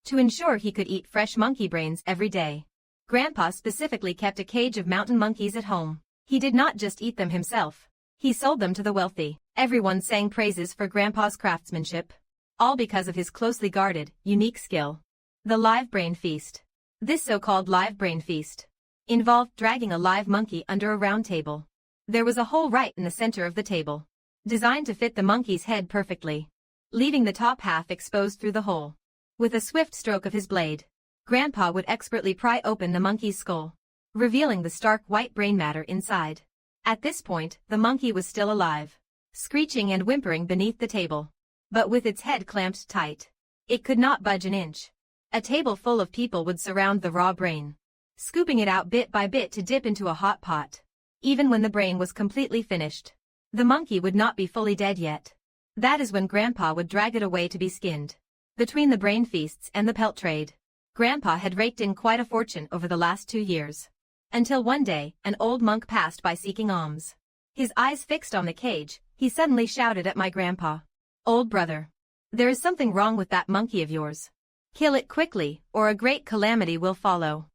to ensure he could eat fresh monkey brains every day. Grandpa specifically kept a cage of mountain monkeys at home. He did not just eat them himself. He sold them to the wealthy. Everyone sang praises for Grandpa's craftsmanship. All because of his closely guarded, unique skill. The live brain feast. This so-called live brain feast involved dragging a live monkey under a round table. There was a hole right in the center of the table, designed to fit the monkey's head perfectly, leaving the top half exposed through the hole. With a swift stroke of his blade, Grandpa would expertly pry open the monkey's skull, revealing the stark white brain matter inside. At this point, the monkey was still alive, screeching and whimpering beneath the table, but with its head clamped tight. It could not budge an inch. A table full of people would surround the raw brain, scooping it out bit by bit to dip into a hot pot. Even when the brain was completely finished, the monkey would not be fully dead yet. That is when Grandpa would drag it away to be skinned. Between the brain feasts and the pelt trade, Grandpa had raked in quite a fortune over the last 2 years. Until one day, an old monk passed by seeking alms. His eyes fixed on the cage, he suddenly shouted at my grandpa. "Old brother, there is something wrong with that monkey of yours. Kill it quickly, or a great calamity will follow."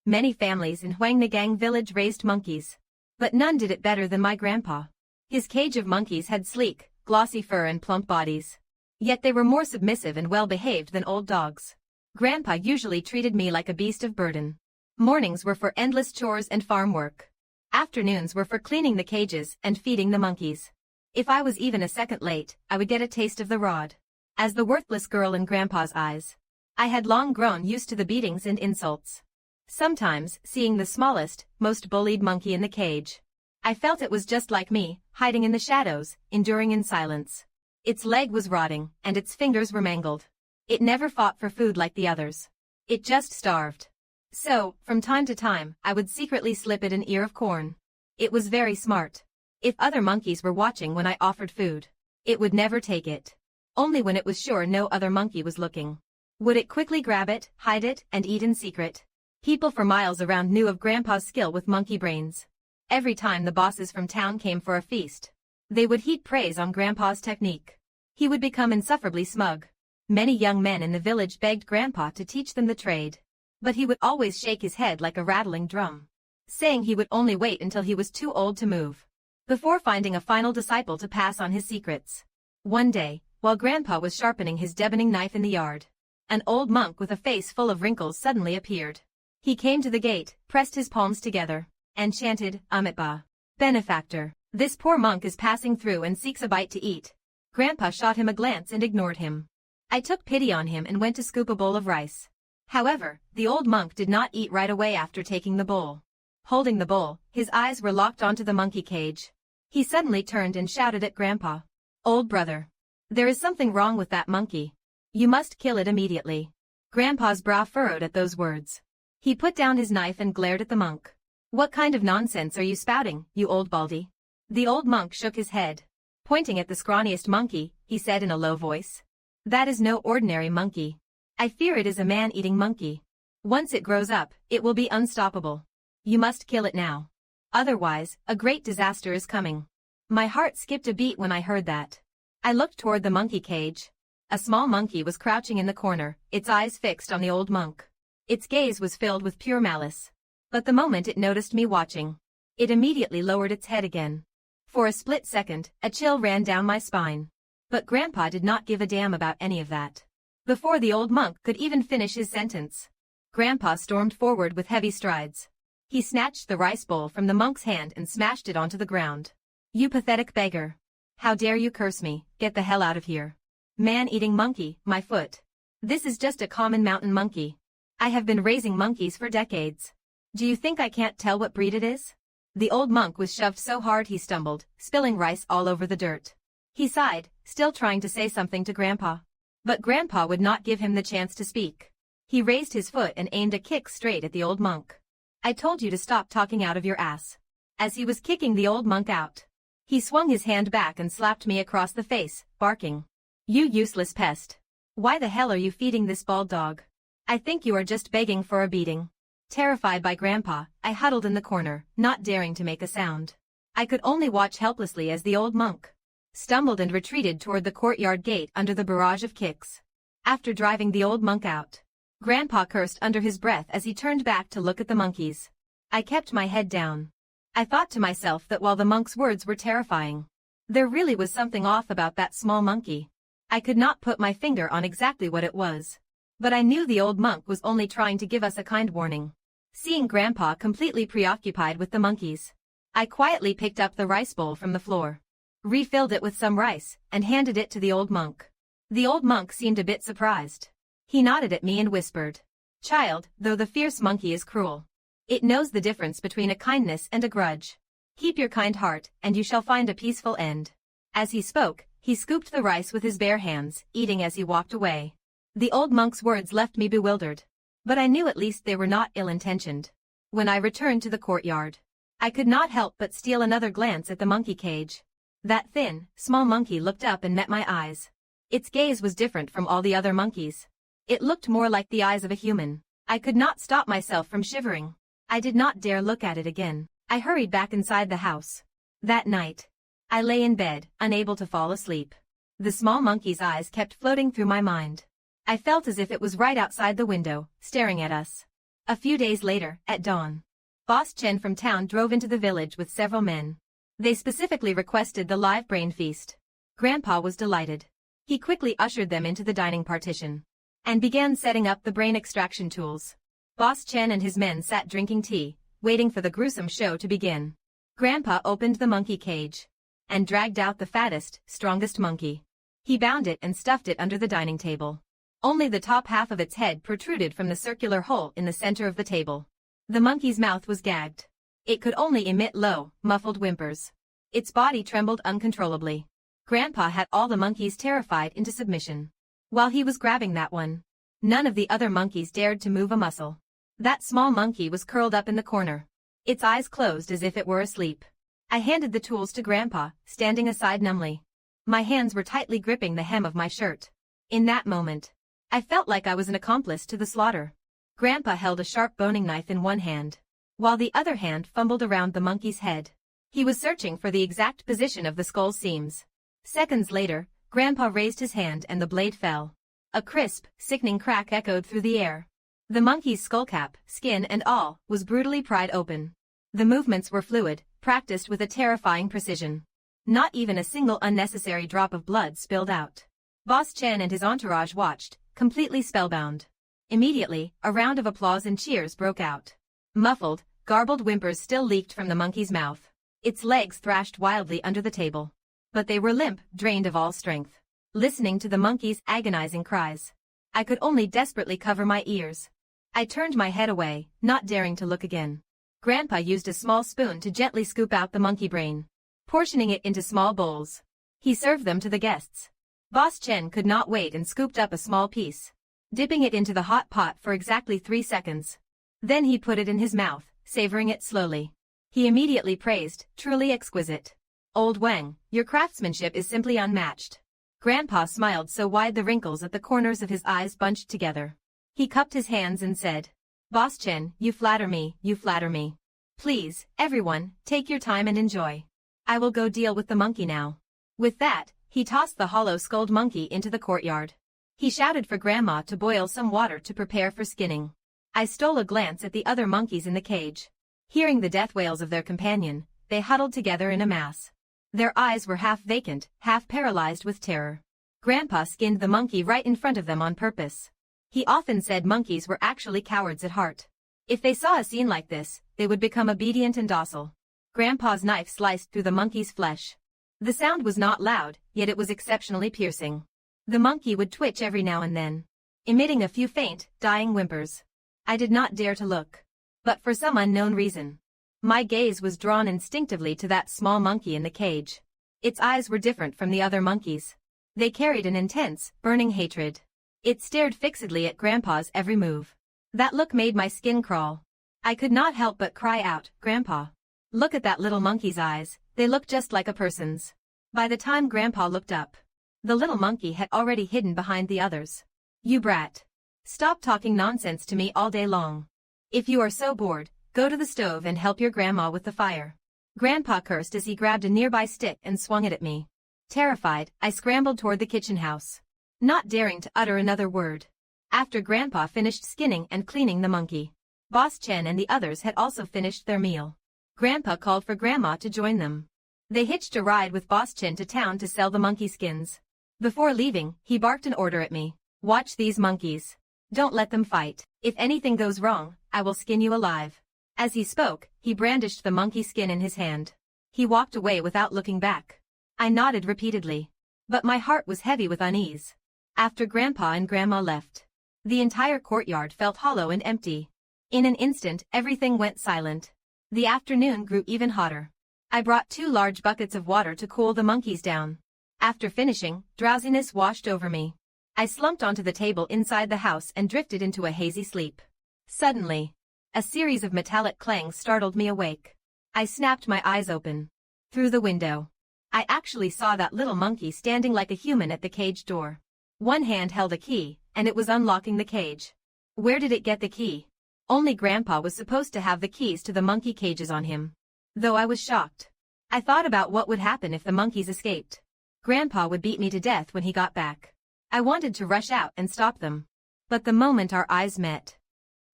Many families in Huangnagang village raised monkeys, but none did it better than my grandpa. His cage of monkeys had sleek, glossy fur and plump bodies. Yet they were more submissive and well-behaved than old dogs. Grandpa usually treated me like a beast of burden. Mornings were for endless chores and farm work. Afternoons were for cleaning the cages and feeding the monkeys. If I was even a second late, I would get a taste of the rod. As the worthless girl in Grandpa's eyes, I had long grown used to the beatings and insults. Sometimes, seeing the smallest, most bullied monkey in the cage, I felt it was just like me, hiding in the shadows, enduring in silence. Its leg was rotting, and its fingers were mangled. It never fought for food like the others. It just starved. So, from time to time, I would secretly slip it an ear of corn. It was very smart. If other monkeys were watching when I offered food, it would never take it. Only when it was sure no other monkey was looking would it quickly grab it, hide it, and eat in secret. People for miles around knew of Grandpa's skill with monkey brains. Every time the bosses from town came for a feast, they would heap praise on Grandpa's technique. He would become insufferably smug. Many young men in the village begged Grandpa to teach them the trade. But he would always shake his head like a rattling drum, saying he would only wait until he was too old to move, before finding a final disciple to pass on his secrets. One day, while Grandpa was sharpening his deboning knife in the yard, an old monk with a face full of wrinkles suddenly appeared. He came to the gate, pressed his palms together, and chanted, "Amitba, benefactor, this poor monk is passing through and seeks a bite to eat." Grandpa shot him a glance and ignored him. I took pity on him and went to scoop a bowl of rice. However, the old monk did not eat right away after taking the bowl. Holding the bowl, his eyes were locked onto the monkey cage. He suddenly turned and shouted at Grandpa, "Old brother, there is something wrong with that monkey. You must kill it immediately." Grandpa's brow furrowed at those words. He put down his knife and glared at the monk. "What kind of nonsense are you spouting, you old baldy?" The old monk shook his head. Pointing at the scrawniest monkey, he said in a low voice, "That is no ordinary monkey. I fear it is a man-eating monkey. Once it grows up, it will be unstoppable. You must kill it now. Otherwise, a great disaster is coming." My heart skipped a beat when I heard that. I looked toward the monkey cage. A small monkey was crouching in the corner, its eyes fixed on the old monk. Its gaze was filled with pure malice. But the moment it noticed me watching, it immediately lowered its head again. For a split second, a chill ran down my spine. But Grandpa did not give a damn about any of that. Before the old monk could even finish his sentence, Grandpa stormed forward with heavy strides. He snatched the rice bowl from the monk's hand and smashed it onto the ground. "You pathetic beggar. How dare you curse me? Get the hell out of here. Man-eating monkey, my foot. This is just a common mountain monkey. I have been raising monkeys for decades. Do you think I can't tell what breed it is?" The old monk was shoved so hard he stumbled, spilling rice all over the dirt. He sighed, still trying to say something to Grandpa. But Grandpa would not give him the chance to speak. He raised his foot and aimed a kick straight at the old monk. "I told you to stop talking out of your ass." As he was kicking the old monk out, he swung his hand back and slapped me across the face, barking, "You useless pest. Why the hell are you feeding this bald dog? I think you are just begging for a beating." Terrified by Grandpa, I huddled in the corner, not daring to make a sound. I could only watch helplessly as the old monk stumbled and retreated toward the courtyard gate under the barrage of kicks. after driving the old monk out. Grandpa cursed under his breath as he turned back to look at the monkeys. I kept my head down. I thought to myself that while the monk's words were terrifying, there really was something off about that small monkey. I could not put my finger on exactly what it was, but I knew the old monk was only trying to give us a kind warning. Seeing Grandpa completely preoccupied with the monkeys, I quietly picked up the rice bowl from the floor, refilled it with some rice, and handed it to the old monk. The old monk seemed a bit surprised. He nodded at me and whispered, "Child, though the fierce monkey is cruel, it knows the difference between a kindness and a grudge. Keep your kind heart, and you shall find a peaceful end." As he spoke, he scooped the rice with his bare hands, eating as he walked away. The old monk's words left me bewildered, but I knew at least they were not ill-intentioned. When I returned to the courtyard, I could not help but steal another glance at the monkey cage. That thin, small monkey looked up and met my eyes. Its gaze was different from all the other monkeys. It looked more like the eyes of a human. I could not stop myself from shivering. I did not dare look at it again. I hurried back inside the house. That night, I lay in bed, unable to fall asleep. The small monkey's eyes kept floating through my mind. I felt as if it was right outside the window, staring at us. A few days later, at dawn, Boss Chen from town drove into the village with several men. They specifically requested the live brain feast. Grandpa was delighted. He quickly ushered them into the dining partition and began setting up the brain extraction tools. Boss Chen and his men sat drinking tea, waiting for the gruesome show to begin. Grandpa opened the monkey cage and dragged out the fattest, strongest monkey. He bound it and stuffed it under the dining table. Only the top half of its head protruded from the circular hole in the center of the table. The monkey's mouth was gagged. It could only emit low, muffled whimpers. Its body trembled uncontrollably. Grandpa had all the monkeys terrified into submission. While he was grabbing that one, none of the other monkeys dared to move a muscle. That small monkey was curled up in the corner, its eyes closed as if it were asleep. I handed the tools to Grandpa, standing aside numbly. My hands were tightly gripping the hem of my shirt. In that moment, I felt like I was an accomplice to the slaughter. Grandpa held a sharp boning knife in one hand, while the other hand fumbled around the monkey's head. He was searching for the exact position of the skull seams. Seconds later, Grandpa raised his hand and the blade fell. A crisp, sickening crack echoed through the air. The monkey's skullcap, skin and all, was brutally pried open. The movements were fluid, practiced with a terrifying precision. Not even a single unnecessary drop of blood spilled out. Boss Chen and his entourage watched, completely spellbound. Immediately, a round of applause and cheers broke out. Muffled, garbled whimpers still leaked from the monkey's mouth. Its legs thrashed wildly under the table, but they were limp, drained of all strength. Listening to the monkey's agonizing cries, I could only desperately cover my ears. I turned my head away, not daring to look again. Grandpa used a small spoon to gently scoop out the monkey brain, portioning it into small bowls. He served them to the guests. Boss Chen could not wait and scooped up a small piece, dipping it into the hot pot for exactly 3 seconds. Then he put it in his mouth, savoring it slowly. He immediately praised, "Truly exquisite. Old Wang, your craftsmanship is simply unmatched." Grandpa smiled so wide the wrinkles at the corners of his eyes bunched together. He cupped his hands and said, "Boss Chen, you flatter me, you flatter me. Please, everyone, take your time and enjoy. I will go deal with the monkey now." With that, he tossed the hollow-skulled monkey into the courtyard. He shouted for Grandma to boil some water to prepare for skinning. I stole a glance at the other monkeys in the cage. Hearing the death wails of their companion, they huddled together in a mass. Their eyes were half vacant, half paralyzed with terror. Grandpa skinned the monkey right in front of them on purpose. He often said monkeys were actually cowards at heart. If they saw a scene like this, they would become obedient and docile. Grandpa's knife sliced through the monkey's flesh. The sound was not loud, yet it was exceptionally piercing. The monkey would twitch every now and then, emitting a few faint, dying whimpers. I did not dare to look. But for some unknown reason, my gaze was drawn instinctively to that small monkey in the cage. Its eyes were different from the other monkeys. They carried an intense, burning hatred. It stared fixedly at Grandpa's every move. That look made my skin crawl. I could not help but cry out, "Grandpa, look at that little monkey's eyes, they look just like a person's." By the time Grandpa looked up, the little monkey had already hidden behind the others. "You brat. Stop talking nonsense to me all day long. If you are so bored, go to the stove and help your grandma with the fire." Grandpa cursed as he grabbed a nearby stick and swung it at me. Terrified, I scrambled toward the kitchen house. not daring to utter another word. After Grandpa finished skinning and cleaning the monkey, Boss Chen and the others had also finished their meal. Grandpa called for Grandma to join them. They hitched a ride with Boss Chen to town to sell the monkey skins. Before leaving, he barked an order at me. "Watch these monkeys. Don't let them fight. If anything goes wrong, I will skin you alive." As he spoke, he brandished the monkey skin in his hand. He walked away without looking back. I nodded repeatedly. But my heart was heavy with unease. After Grandpa and Grandma left, the entire courtyard felt hollow and empty. In an instant, everything went silent. The afternoon grew even hotter. I brought 2 large buckets of water to cool the monkeys down. After finishing, drowsiness washed over me. I slumped onto the table inside the house and drifted into a hazy sleep. Suddenly, a series of metallic clangs startled me awake. I snapped my eyes open. Through the window, I actually saw that little monkey standing like a human at the cage door. One hand held a key, and it was unlocking the cage. Where did it get the key? Only Grandpa was supposed to have the keys to the monkey cages on him. Though I was shocked, I thought about what would happen if the monkeys escaped. Grandpa would beat me to death when he got back. I wanted to rush out and stop them. But the moment our eyes met,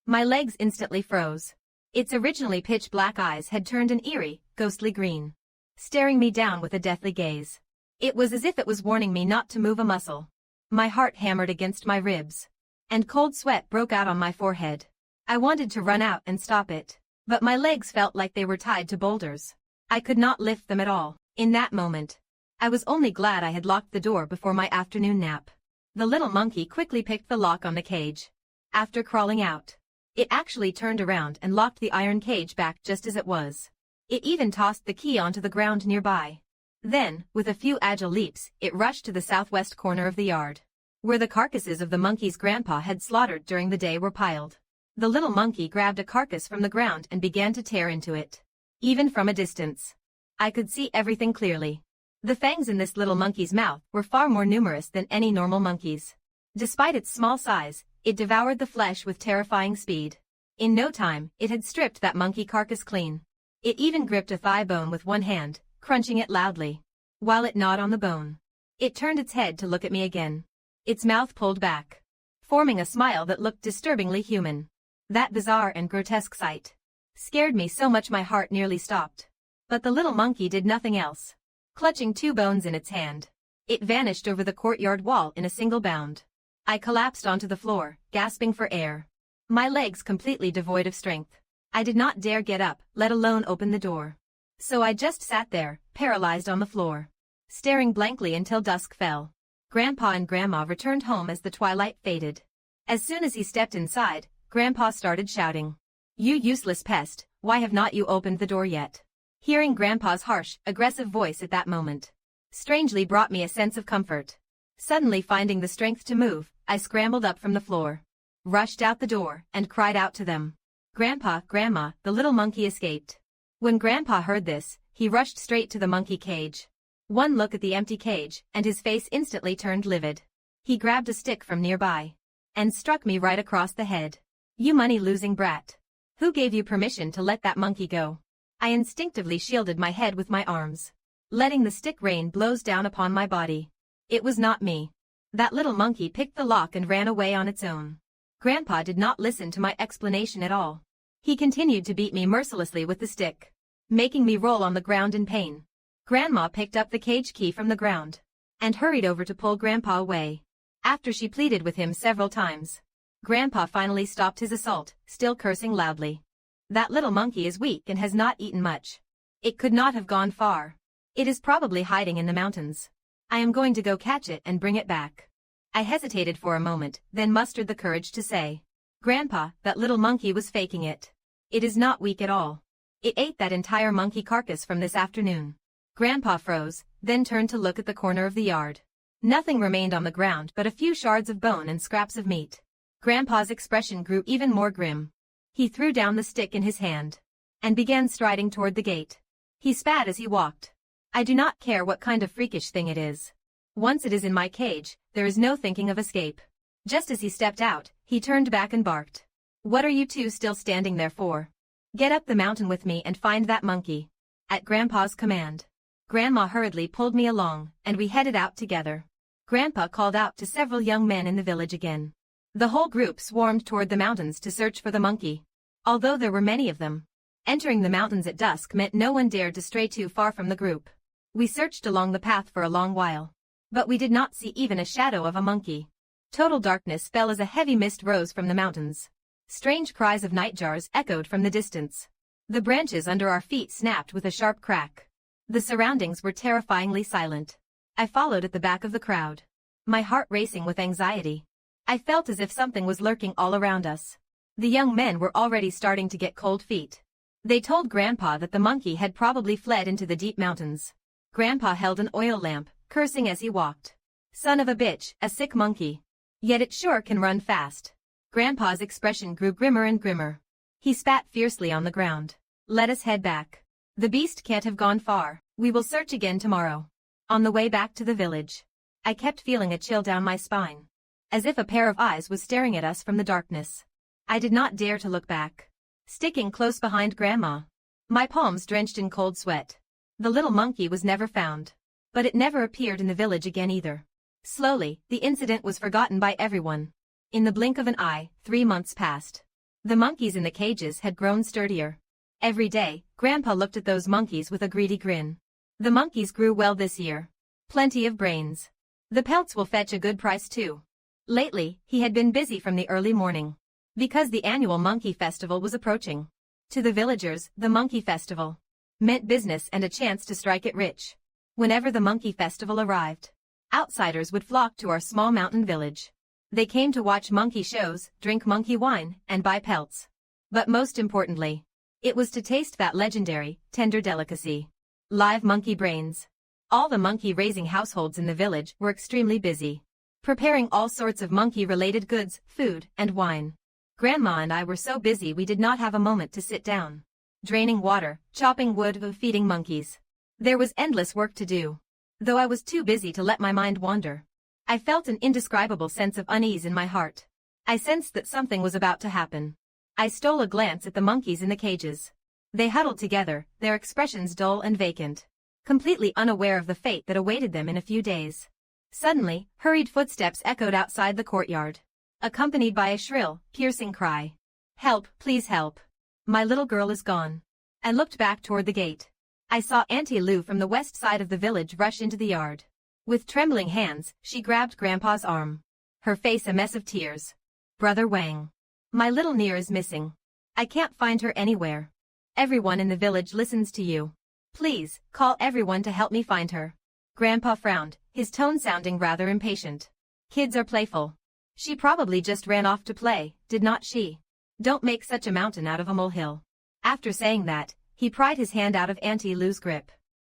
my legs instantly froze. Its originally pitch-black eyes had turned an eerie, ghostly green, staring me down with a deathly gaze. It was as if it was warning me not to move a muscle. My heart hammered against my ribs, and cold sweat broke out on my forehead. I wanted to run out and stop it, but my legs felt like they were tied to boulders. I could not lift them at all. In that moment, I was only glad I had locked the door before my afternoon nap. The little monkey quickly picked the lock on the cage. After crawling out, it actually turned around and locked the iron cage back just as it was. It even tossed the key onto the ground nearby. Then, with a few agile leaps, it rushed to the southwest corner of the yard, where the carcasses of the monkeys Grandpa had slaughtered during the day were piled. The little monkey grabbed a carcass from the ground and began to tear into it. Even from a distance, I could see everything clearly. The fangs in this little monkey's mouth were far more numerous than any normal monkey's. Despite its small size, it devoured the flesh with terrifying speed. In no time, it had stripped that monkey carcass clean. It even gripped a thigh bone with one hand, crunching it loudly. While it gnawed on the bone, it turned its head to look at me again. Its mouth pulled back, forming a smile that looked disturbingly human. That bizarre and grotesque sight scared me so much my heart nearly stopped. But the little monkey did nothing else. Clutching 2 bones in its hand, it vanished over the courtyard wall in a single bound. I collapsed onto the floor, gasping for air. My legs completely devoid of strength. I did not dare get up, let alone open the door. So I just sat there, paralyzed on the floor, staring blankly until dusk fell. Grandpa and Grandma returned home as the twilight faded. As soon as he stepped inside, Grandpa started shouting, "You useless pest, why have not you opened the door yet?" Hearing Grandpa's harsh, aggressive voice at that moment strangely brought me a sense of comfort. Suddenly finding the strength to move, I scrambled up from the floor, rushed out the door, and cried out to them, "Grandpa, Grandma, the little monkey escaped." When Grandpa heard this, he rushed straight to the monkey cage. One look at the empty cage, and his face instantly turned livid. He grabbed a stick from nearby and struck me right across the head. "You money-losing brat. Who gave you permission to let that monkey go?" I instinctively shielded my head with my arms, letting the stick rain blows down upon my body. It was not me. That little monkey picked the lock and ran away on its own. Grandpa did not listen to my explanation at all. He continued to beat me mercilessly with the stick, making me roll on the ground in pain. Grandma picked up the cage key from the ground and hurried over to pull Grandpa away. After she pleaded with him several times, Grandpa finally stopped his assault, still cursing loudly. "That little monkey is weak and has not eaten much. It could not have gone far. It is probably hiding in the mountains. I am going to go catch it and bring it back." I hesitated for a moment, then mustered the courage to say, "Grandpa, that little monkey was faking it. It is not weak at all. It ate that entire monkey carcass from this afternoon." Grandpa froze, then turned to look at the corner of the yard. Nothing remained on the ground but a few shards of bone and scraps of meat. Grandpa's expression grew even more grim. He threw down the stick in his hand and began striding toward the gate. He spat as he walked. "I do not care what kind of freakish thing it is. Once it is in my cage, there is no thinking of escape." Just as he stepped out, he turned back and barked, "What are you two still standing there for? Get up the mountain with me and find that monkey." At Grandpa's command, Grandma hurriedly pulled me along, and we headed out together. Grandpa called out to several young men in the village again. The whole group swarmed toward the mountains to search for the monkey. Although there were many of them, entering the mountains at dusk meant no one dared to stray too far from the group. We searched along the path for a long while, but we did not see even a shadow of a monkey. Total darkness fell as a heavy mist rose from the mountains. Strange cries of nightjars echoed from the distance. The branches under our feet snapped with a sharp crack. The surroundings were terrifyingly silent. I followed at the back of the crowd, my heart racing with anxiety. I felt as if something was lurking all around us. The young men were already starting to get cold feet. They told Grandpa that the monkey had probably fled into the deep mountains. Grandpa held an oil lamp, cursing as he walked. Son of a bitch, a sick monkey. Yet it sure can run fast. Grandpa's expression grew grimmer and grimmer. He spat fiercely on the ground. Let us head back. The beast can't have gone far. We will search again tomorrow. On the way back to the village, I kept feeling a chill down my spine, as if a pair of eyes was staring at us from the darkness. I did not dare to look back, sticking close behind Grandma, my palms drenched in cold sweat. The little monkey was never found, but it never appeared in the village again either. Slowly, the incident was forgotten by everyone. In the blink of an eye, 3 months passed. The monkeys in the cages had grown sturdier. Every day, Grandpa looked at those monkeys with a greedy grin. The monkeys grew well this year. Plenty of brains. The pelts will fetch a good price too. Lately, he had been busy from the early morning, because the annual monkey festival was approaching. To the villagers, the monkey festival meant business and a chance to strike it rich. Whenever the monkey festival arrived, outsiders would flock to our small mountain village. They came to watch monkey shows, drink monkey wine, and buy pelts. But most importantly, it was to taste that legendary, tender delicacy. Live monkey brains. All the monkey-raising households in the village were extremely busy, preparing all sorts of monkey-related goods, food, and wine. Grandma and I were so busy we did not have a moment to sit down. Draining water, chopping wood, feeding monkeys. There was endless work to do. Though I was too busy to let my mind wander, I felt an indescribable sense of unease in my heart. I sensed that something was about to happen. I stole a glance at the monkeys in the cages. They huddled together, their expressions dull and vacant, completely unaware of the fate that awaited them in a few days. Suddenly, hurried footsteps echoed outside the courtyard, accompanied by a shrill, piercing cry. Help, please help. My little girl is gone. I looked back toward the gate. I saw Auntie Lou from the west side of the village rush into the yard. With trembling hands, she grabbed Grandpa's arm, her face a mess of tears. Brother Wang. My little Near is missing. I can't find her anywhere. Everyone in the village listens to you. Please, call everyone to help me find her. Grandpa frowned, his tone sounding rather impatient. Kids are playful. She probably just ran off to play, did not she? Don't make such a mountain out of a molehill. After saying that, he pried his hand out of Auntie Lou's grip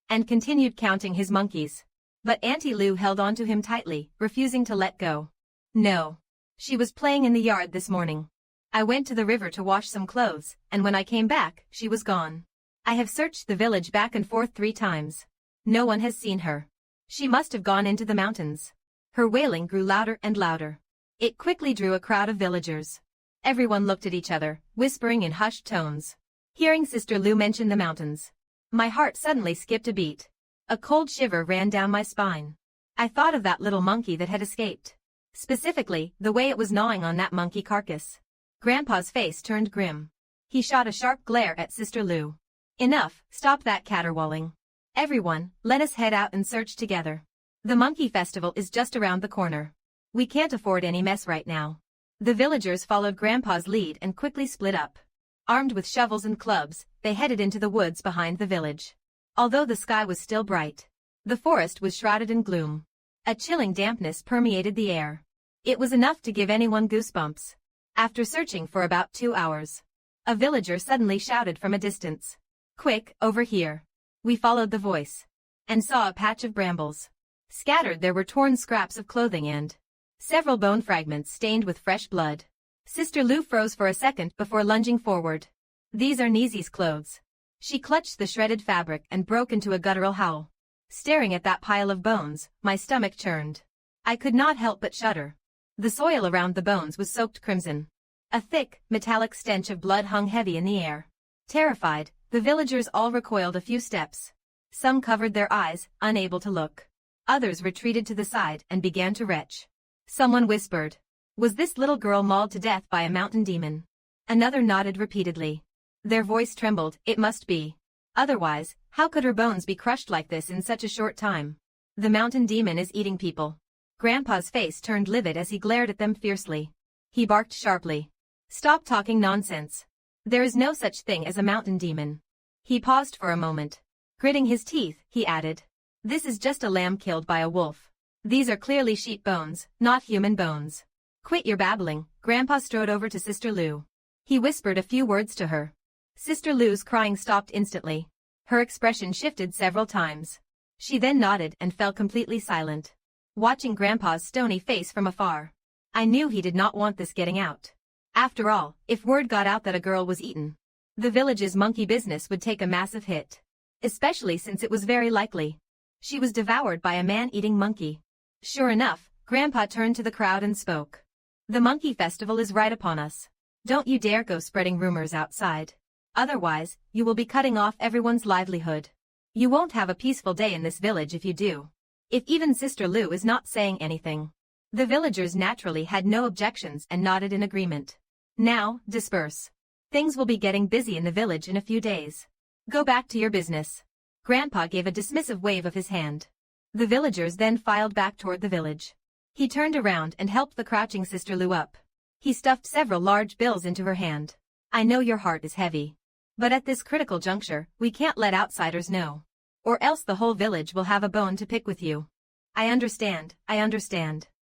and continued counting his monkeys. But Auntie Lou held on to him tightly, refusing to let go. No. She was playing in the yard this morning. I went to the river to wash some clothes, and when I came back, she was gone. I have searched the village back and forth 3 times. No one has seen her. She must have gone into the mountains. Her wailing grew louder and louder. It quickly drew a crowd of villagers. Everyone looked at each other, whispering in hushed tones. Hearing Sister Lou mention the mountains, my heart suddenly skipped a beat. A cold shiver ran down my spine. I thought of that little monkey that had escaped. Specifically, the way it was gnawing on that monkey carcass. Grandpa's face turned grim. He shot a sharp glare at Sister Lou. Enough, stop that caterwauling. Everyone, let us head out and search together. The monkey festival is just around the corner. We can't afford any mess right now. The villagers followed Grandpa's lead and quickly split up. Armed with shovels and clubs, they headed into the woods behind the village. Although the sky was still bright, the forest was shrouded in gloom. A chilling dampness permeated the air. It was enough to give anyone goosebumps. After searching for about 2 hours, a villager suddenly shouted from a distance. Quick, over here. We followed the voice and saw a patch of brambles. Scattered there were torn scraps of clothing and several bone fragments stained with fresh blood. Sister Lou froze for a second before lunging forward. These are Nizi's clothes. She clutched the shredded fabric and broke into a guttural howl. Staring at that pile of bones, my stomach churned. I could not help but shudder. The soil around the bones was soaked crimson. A thick, metallic stench of blood hung heavy in the air. Terrified, the villagers all recoiled a few steps. Some covered their eyes, unable to look. Others retreated to the side and began to retch. Someone whispered, "Was this little girl mauled to death by a mountain demon?" Another nodded repeatedly. Their voice trembled, "It must be. Otherwise, how could her bones be crushed like this in such a short time?" "The mountain demon is eating people." Grandpa's face turned livid as he glared at them fiercely. He barked sharply. "Stop talking nonsense. There is no such thing as a mountain demon." He paused for a moment. Gritting his teeth, he added, "This is just a lamb killed by a wolf. These are clearly sheep bones, not human bones." "Quit your babbling." Grandpa strode over to Sister Lou. He whispered a few words to her. Sister Lou's crying stopped instantly. Her expression shifted several times. She then nodded and fell completely silent. Watching Grandpa's stony face from afar, I knew he did not want this getting out. After all, if word got out that a girl was eaten, the village's monkey business would take a massive hit. Especially since it was very likely she was devoured by a man-eating monkey. Sure enough, Grandpa turned to the crowd and spoke. "The monkey festival is right upon us. Don't you dare go spreading rumors outside. Otherwise, you will be cutting off everyone's livelihood. You won't have a peaceful day in this village if you do." If even Sister Lou is not saying anything. The villagers naturally had no objections and nodded in agreement. "Now, disperse. Things will be getting busy in the village in a few days. Go back to your business." Grandpa gave a dismissive wave of his hand. The villagers then filed back toward the village. He turned around and helped the crouching Sister Lou up. He stuffed several large bills into her hand. "I know your heart is heavy. But at this critical juncture, we can't let outsiders know. Or else the whole village will have a bone to pick with you." I understand.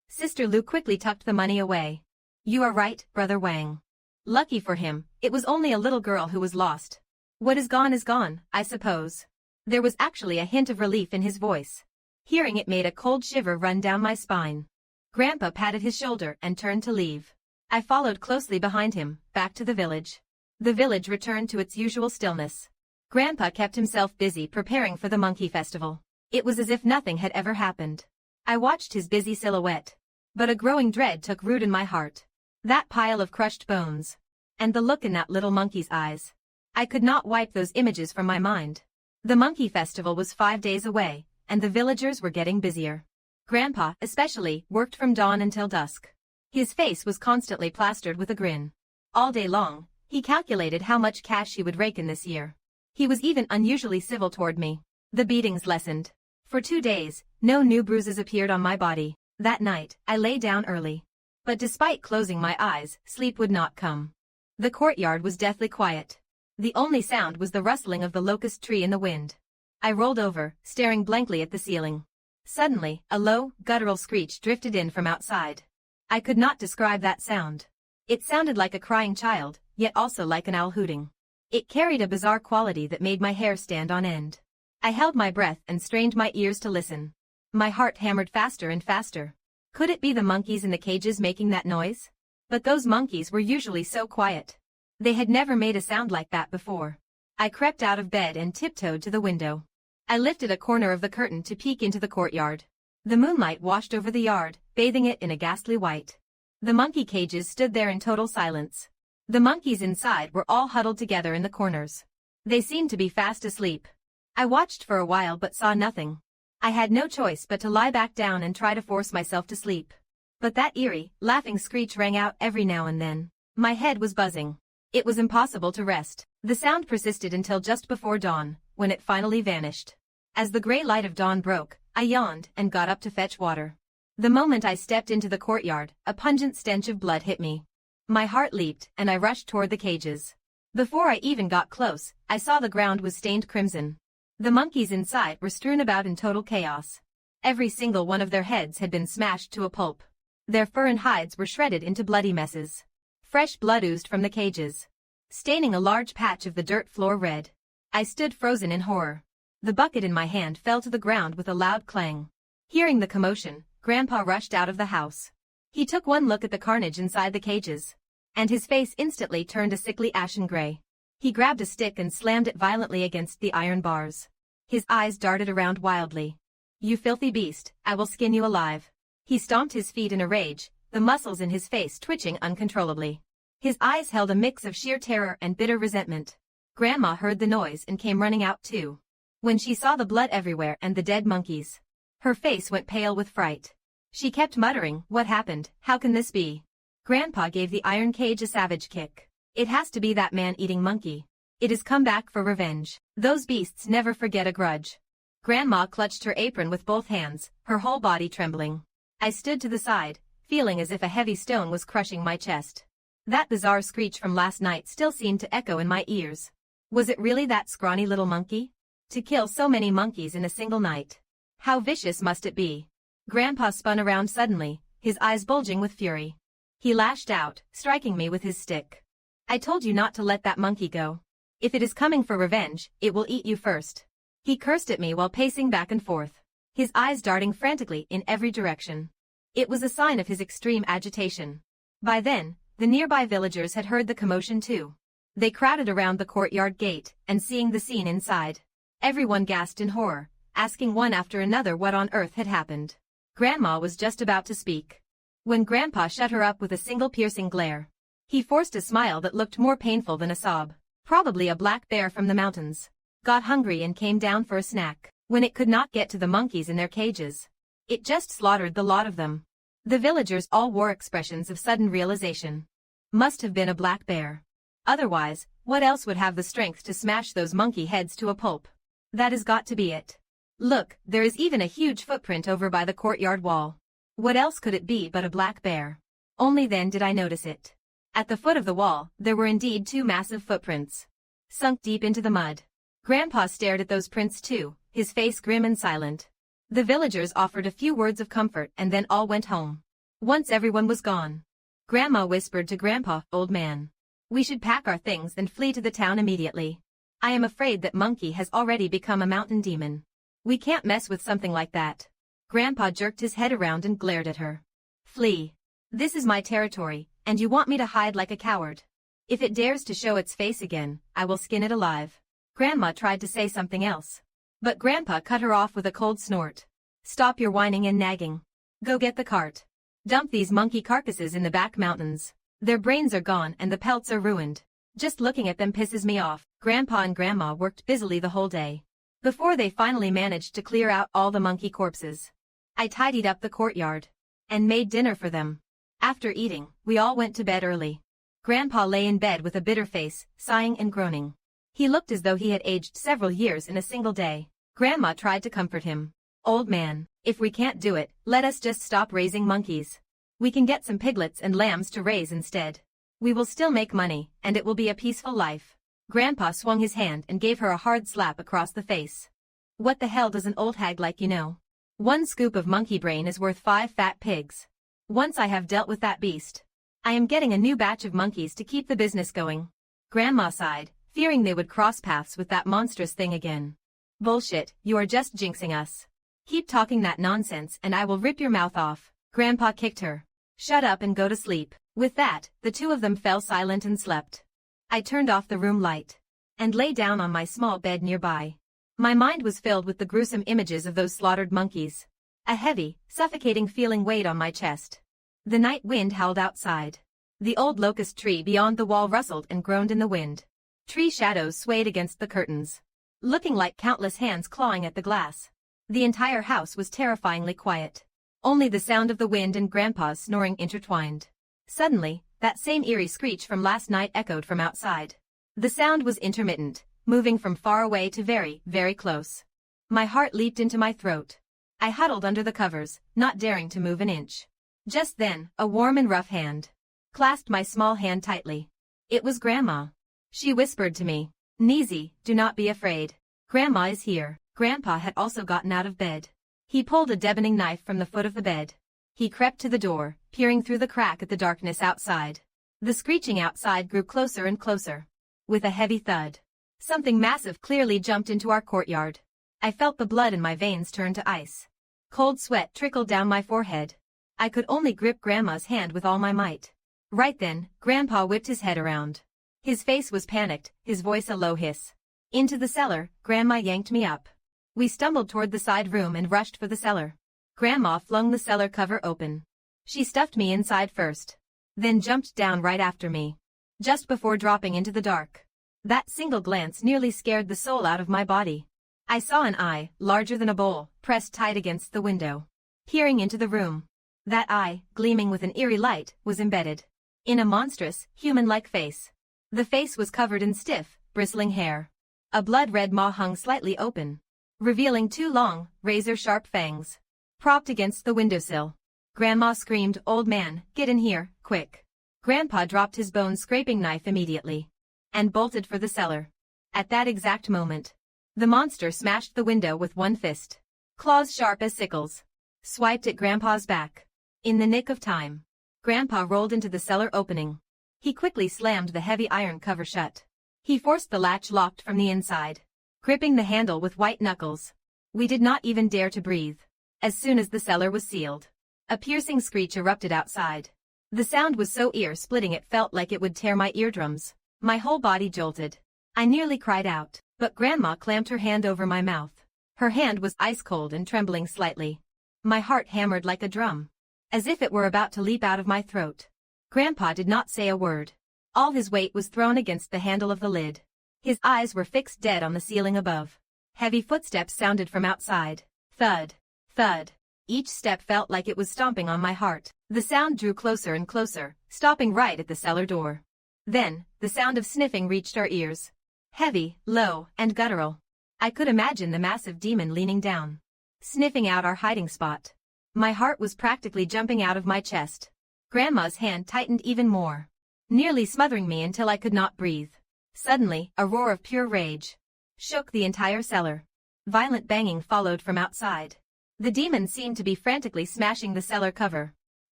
Sister Lou quickly tucked the money away. "You are right, Brother Wang. Lucky for him, it was only a little girl who was lost. What is gone, I suppose." There was actually a hint of relief in his voice. Hearing it made a cold shiver run down my spine. Grandpa patted his shoulder and turned to leave. I followed closely behind him, back to the village. The village returned to its usual stillness. Grandpa kept himself busy preparing for the monkey festival. It was as if nothing had ever happened. I watched his busy silhouette. But a growing dread took root in my heart. That pile of crushed bones. And the look in that little monkey's eyes. I could not wipe those images from my mind. The monkey festival was 5 days away, and the villagers were getting busier. Grandpa, especially, worked from dawn until dusk. His face was constantly plastered with a grin. All day long, he calculated how much cash he would rake in this year. He was even unusually civil toward me. The beatings lessened. For 2 days, no new bruises appeared on my body. That night, I lay down early. But despite closing my eyes, sleep would not come. The courtyard was deathly quiet. The only sound was the rustling of the locust tree in the wind. I rolled over, staring blankly at the ceiling. Suddenly, a low, guttural screech drifted in from outside. I could not describe that sound. It sounded like a crying child, yet also like an owl hooting. It carried a bizarre quality that made my hair stand on end. I held my breath and strained my ears to listen. My heart hammered faster and faster. Could it be the monkeys in the cages making that noise? But those monkeys were usually so quiet. They had never made a sound like that before. I crept out of bed and tiptoed to the window. I lifted a corner of the curtain to peek into the courtyard. The moonlight washed over the yard, bathing it in a ghastly white. The monkey cages stood there in total silence. The monkeys inside were all huddled together in the corners. They seemed to be fast asleep. I watched for a while but saw nothing. I had no choice but to lie back down and try to force myself to sleep. But that eerie, laughing screech rang out every now and then. My head was buzzing. It was impossible to rest. The sound persisted until just before dawn, when it finally vanished. As the gray light of dawn broke, I yawned and got up to fetch water. The moment I stepped into the courtyard, a pungent stench of blood hit me. My heart leaped, and I rushed toward the cages. Before I even got close, I saw the ground was stained crimson. The monkeys inside were strewn about in total chaos. Every single one of their heads had been smashed to a pulp. Their fur and hides were shredded into bloody messes. Fresh blood oozed from the cages, staining a large patch of the dirt floor red. I stood frozen in horror. The bucket in my hand fell to the ground with a loud clang. Hearing the commotion, Grandpa rushed out of the house. He took one look at the carnage inside the cages, and his face instantly turned a sickly ashen gray. He grabbed a stick and slammed it violently against the iron bars. His eyes darted around wildly. "You filthy beast, I will skin you alive." He stomped his feet in a rage, the muscles in his face twitching uncontrollably. His eyes held a mix of sheer terror and bitter resentment. Grandma heard the noise and came running out too. When she saw the blood everywhere and the dead monkeys, Her face went pale with fright. She kept muttering, "What happened? How can this be?" Grandpa gave the iron cage a savage kick. "It has to be that man-eating monkey. It has come back for revenge. Those beasts never forget a grudge." Grandma clutched her apron with both hands, her whole body trembling. I stood to the side, feeling as if a heavy stone was crushing my chest. That bizarre screech from last night still seemed to echo in my ears. Was it really that scrawny little monkey? To kill so many monkeys in a single night. How vicious must it be? Grandpa spun around suddenly, his eyes bulging with fury. He lashed out, striking me with his stick. "I told you not to let that monkey go. If it is coming for revenge, it will eat you first." He cursed at me while pacing back and forth, his eyes darting frantically in every direction. It was a sign of his extreme agitation. By then, the nearby villagers had heard the commotion too. They crowded around the courtyard gate, and seeing the scene inside, everyone gasped in horror, asking one after another what on earth had happened. Grandma was just about to speak, when Grandpa shut her up with a single piercing glare. He forced a smile that looked more painful than a sob. Probably a black bear from the mountains. Got hungry and came down for a snack. When it could not get to the monkeys in their cages, it just slaughtered the lot of them. The villagers all wore expressions of sudden realization. Must have been a black bear. Otherwise, what else would have the strength to smash those monkey heads to a pulp? That has got to be it. Look, there is even a huge footprint over by the courtyard wall. What else could it be but a black bear? Only then did I notice it. At the foot of the wall, there were indeed two massive footprints, sunk deep into the mud. Grandpa stared at those prints too, his face grim and silent. The villagers offered a few words of comfort and then all went home. Once everyone was gone, Grandma whispered to Grandpa, "Old man, we should pack our things and flee to the town immediately. I am afraid that Monkey has already become a mountain demon. We can't mess with something like that." Grandpa jerked his head around and glared at her. "Flee. This is my territory, and you want me to hide like a coward? If it dares to show its face again, I will skin it alive." Grandma tried to say something else, but Grandpa cut her off with a cold snort. "Stop your whining and nagging. Go get the cart. Dump these monkey carcasses in the back mountains. Their brains are gone and the pelts are ruined. Just looking at them pisses me off." Grandpa and Grandma worked busily the whole day, before they finally managed to clear out all the monkey corpses. I tidied up the courtyard, and made dinner for them. After eating, we all went to bed early. Grandpa lay in bed with a bitter face, sighing and groaning. He looked as though he had aged several years in a single day. Grandma tried to comfort him. "Old man, if we can't do it, let us just stop raising monkeys. We can get some piglets and lambs to raise instead. We will still make money, and it will be a peaceful life." Grandpa swung his hand and gave her a hard slap across the face. "What the hell does an old hag like you know? One scoop of monkey brain is worth 5 fat pigs. Once I have dealt with that beast, I am getting a new batch of monkeys to keep the business going." Grandma sighed, fearing they would cross paths with that monstrous thing again. "Bullshit, you are just jinxing us. Keep talking that nonsense and I will rip your mouth off." Grandpa kicked her. "Shut up and go to sleep." With that, the two of them fell silent and slept. I turned off the room light, and lay down on my small bed nearby. My mind was filled with the gruesome images of those slaughtered monkeys. A heavy, suffocating feeling weighed on my chest. The night wind howled outside. The old locust tree beyond the wall rustled and groaned in the wind. Tree shadows swayed against the curtains, looking like countless hands clawing at the glass. The entire house was terrifyingly quiet. Only the sound of the wind and Grandpa's snoring intertwined. Suddenly, that same eerie screech from last night echoed from outside. The sound was intermittent, moving from far away to very, very close. My heart leaped into my throat. I huddled under the covers, not daring to move an inch. Just then, a warm and rough hand clasped my small hand tightly. It was Grandma. She whispered to me, "Neezy, do not be afraid. Grandma is here." Grandpa had also gotten out of bed. He pulled a deboning knife from the foot of the bed. He crept to the door, peering through the crack at the darkness outside. The screeching outside grew closer and closer. With a heavy thud, something massive clearly jumped into our courtyard. I felt the blood in my veins turn to ice. Cold sweat trickled down my forehead. I could only grip Grandma's hand with all my might. Right then, Grandpa whipped his head around. His face was panicked, his voice a low hiss. Into the cellar, Grandma yanked me up. We stumbled toward the side room and rushed for the cellar. Grandma flung the cellar cover open. She stuffed me inside first, then jumped down right after me, just before dropping into the dark. That single glance nearly scared the soul out of my body. I saw an eye, larger than a bowl, pressed tight against the window. Peering into the room. That eye, gleaming with an eerie light, was embedded in a monstrous, human-like face. The face was covered in stiff, bristling hair. A blood-red maw hung slightly open, revealing two long, razor-sharp fangs. Propped against the windowsill. Grandma screamed, "Old man, get in here, quick." Grandpa dropped his bone-scraping knife immediately and bolted for the cellar. At that exact moment, the monster smashed the window with one fist. Claws sharp as sickles. Swiped at Grandpa's back. In the nick of time, Grandpa rolled into the cellar opening. He quickly slammed the heavy iron cover shut. He forced the latch locked from the inside, gripping the handle with white knuckles. We did not even dare to breathe. As soon as the cellar was sealed, a piercing screech erupted outside. The sound was so ear-splitting it felt like it would tear my eardrums. My whole body jolted. I nearly cried out, but Grandma clamped her hand over my mouth. Her hand was ice-cold and trembling slightly. My heart hammered like a drum, as if it were about to leap out of my throat. Grandpa did not say a word. All his weight was thrown against the handle of the lid. His eyes were fixed dead on the ceiling above. Heavy footsteps sounded from outside. Thud, thud. Each step felt like it was stomping on my heart. The sound drew closer and closer, stopping right at the cellar door. Then, the sound of sniffing reached our ears. Heavy, low, and guttural. I could imagine the massive demon leaning down, sniffing out our hiding spot. My heart was practically jumping out of my chest. Grandma's hand tightened even more, nearly smothering me until I could not breathe. Suddenly, a roar of pure rage shook the entire cellar. Violent banging followed from outside. The demon seemed to be frantically smashing the cellar cover.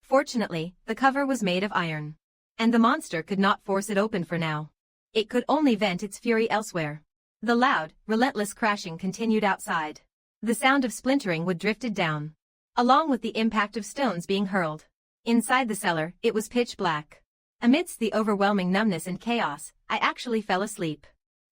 Fortunately, the cover was made of iron, and the monster could not force it open for now. It could only vent its fury elsewhere. The loud, relentless crashing continued outside. The sound of splintering wood drifted down, along with the impact of stones being hurled. Inside the cellar, it was pitch black. Amidst the overwhelming numbness and chaos, I actually fell asleep,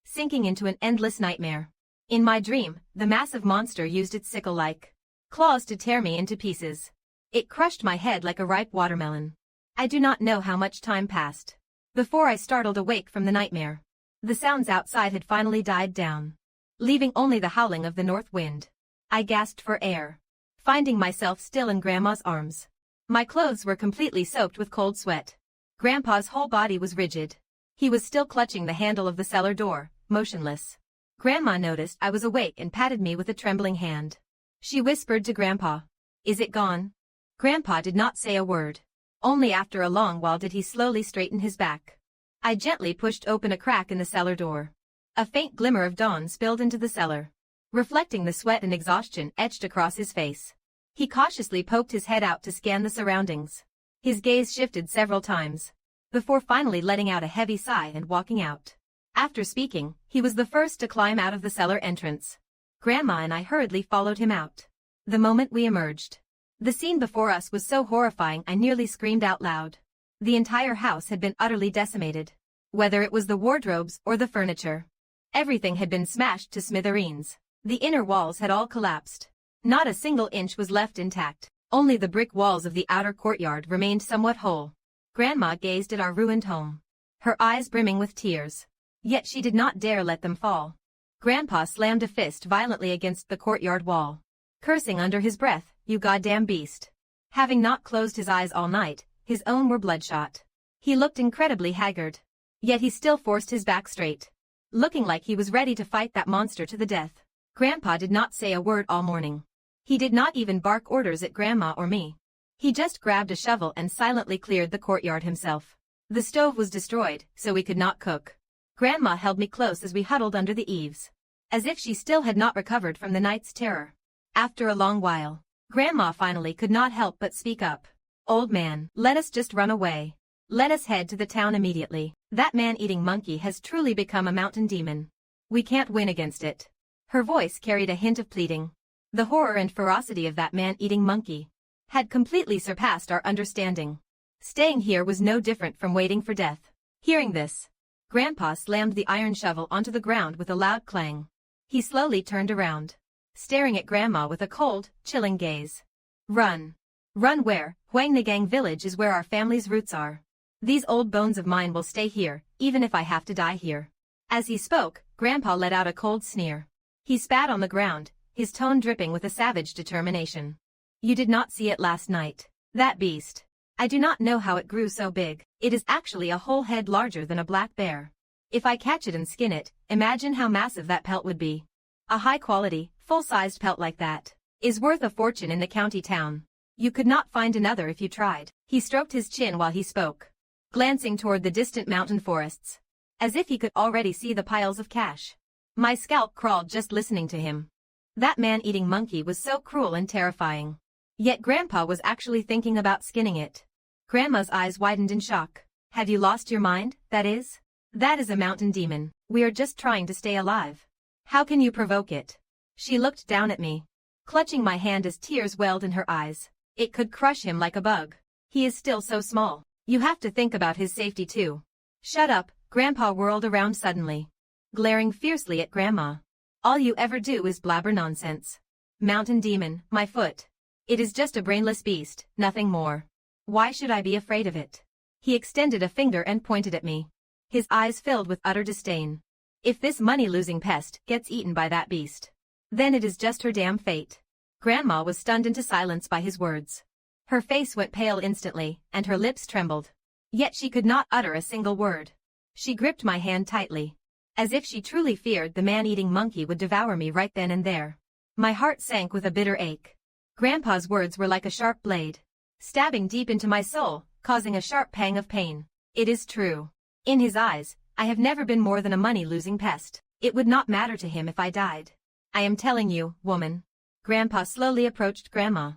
sinking into an endless nightmare. In my dream, the massive monster used its sickle-like claws to tear me into pieces. It crushed my head like a ripe watermelon. I do not know how much time passed before I startled awake from the nightmare. The sounds outside had finally died down, leaving only the howling of the north wind. I gasped for air, finding myself still in Grandma's arms. My clothes were completely soaked with cold sweat. Grandpa's whole body was rigid. He was still clutching the handle of the cellar door, motionless. Grandma noticed I was awake and patted me with a trembling hand. She whispered to Grandpa, "Is it gone?" Grandpa did not say a word. Only after a long while did he slowly straighten his back. I gently pushed open a crack in the cellar door. A faint glimmer of dawn spilled into the cellar, reflecting the sweat and exhaustion etched across his face. He cautiously poked his head out to scan the surroundings. His gaze shifted several times, before finally letting out a heavy sigh and walking out. After speaking, he was the first to climb out of the cellar entrance. Grandma and I hurriedly followed him out. The moment we emerged, the scene before us was so horrifying I nearly screamed out loud. The entire house had been utterly decimated. Whether it was the wardrobes or the furniture, everything had been smashed to smithereens. The inner walls had all collapsed. Not a single inch was left intact. Only the brick walls of the outer courtyard remained somewhat whole. Grandma gazed at our ruined home, her eyes brimming with tears. Yet she did not dare let them fall. Grandpa slammed a fist violently against the courtyard wall, cursing under his breath, "You goddamn beast." Having not closed his eyes all night, his own were bloodshot. He looked incredibly haggard. Yet he still forced his back straight, looking like he was ready to fight that monster to the death. Grandpa did not say a word all morning. He did not even bark orders at Grandma or me. He just grabbed a shovel and silently cleared the courtyard himself. The stove was destroyed, so we could not cook. Grandma held me close as we huddled under the eaves, as if she still had not recovered from the night's terror. After a long while, Grandma finally could not help but speak up. "Old man, let us just run away. Let us head to the town immediately. That man-eating monkey has truly become a mountain demon. We can't win against it." Her voice carried a hint of pleading. The horror and ferocity of that man-eating monkey had completely surpassed our understanding. Staying here was no different from waiting for death. Hearing this, Grandpa slammed the iron shovel onto the ground with a loud clang. He slowly turned around, staring at Grandma with a cold, chilling gaze. "Run. Run where? Huangnagang village is where our family's roots are. These old bones of mine will stay here, even if I have to die here." As he spoke, Grandpa let out a cold sneer. He spat on the ground, his tone dripping with a savage determination. You did not see it last night. That beast. I do not know how it grew so big. It is actually a whole head larger than a black bear. If I catch it and skin it, imagine how massive that pelt would be. A high-quality, full-sized pelt like that is worth a fortune in the county town. You could not find another if you tried. He stroked his chin while he spoke, glancing toward the distant mountain forests, as if he could already see the piles of cash. My scalp crawled just listening to him. That man-eating monkey was so cruel and terrifying. Yet Grandpa was actually thinking about skinning it. Grandma's eyes widened in shock. Have you lost your mind, that is? That is a mountain demon. We are just trying to stay alive. How can you provoke it? She looked down at me, clutching my hand as tears welled in her eyes. It could crush him like a bug. He is still so small. You have to think about his safety too. Shut up, Grandpa whirled around suddenly, glaring fiercely at Grandma. All you ever do is blabber nonsense. Mountain demon, my foot. It is just a brainless beast, nothing more. Why should I be afraid of it? He extended a finger and pointed at me, his eyes filled with utter disdain. If this money-losing pest gets eaten by that beast, then it is just her damn fate. Grandma was stunned into silence by his words. Her face went pale instantly, and her lips trembled. Yet she could not utter a single word. She gripped my hand tightly, as if she truly feared the man-eating monkey would devour me right then and there. My heart sank with a bitter ache. Grandpa's words were like a sharp blade, stabbing deep into my soul, causing a sharp pang of pain. It is true. In his eyes, I have never been more than a money-losing pest. It would not matter to him if I died. I am telling you, woman. Grandpa slowly approached Grandma.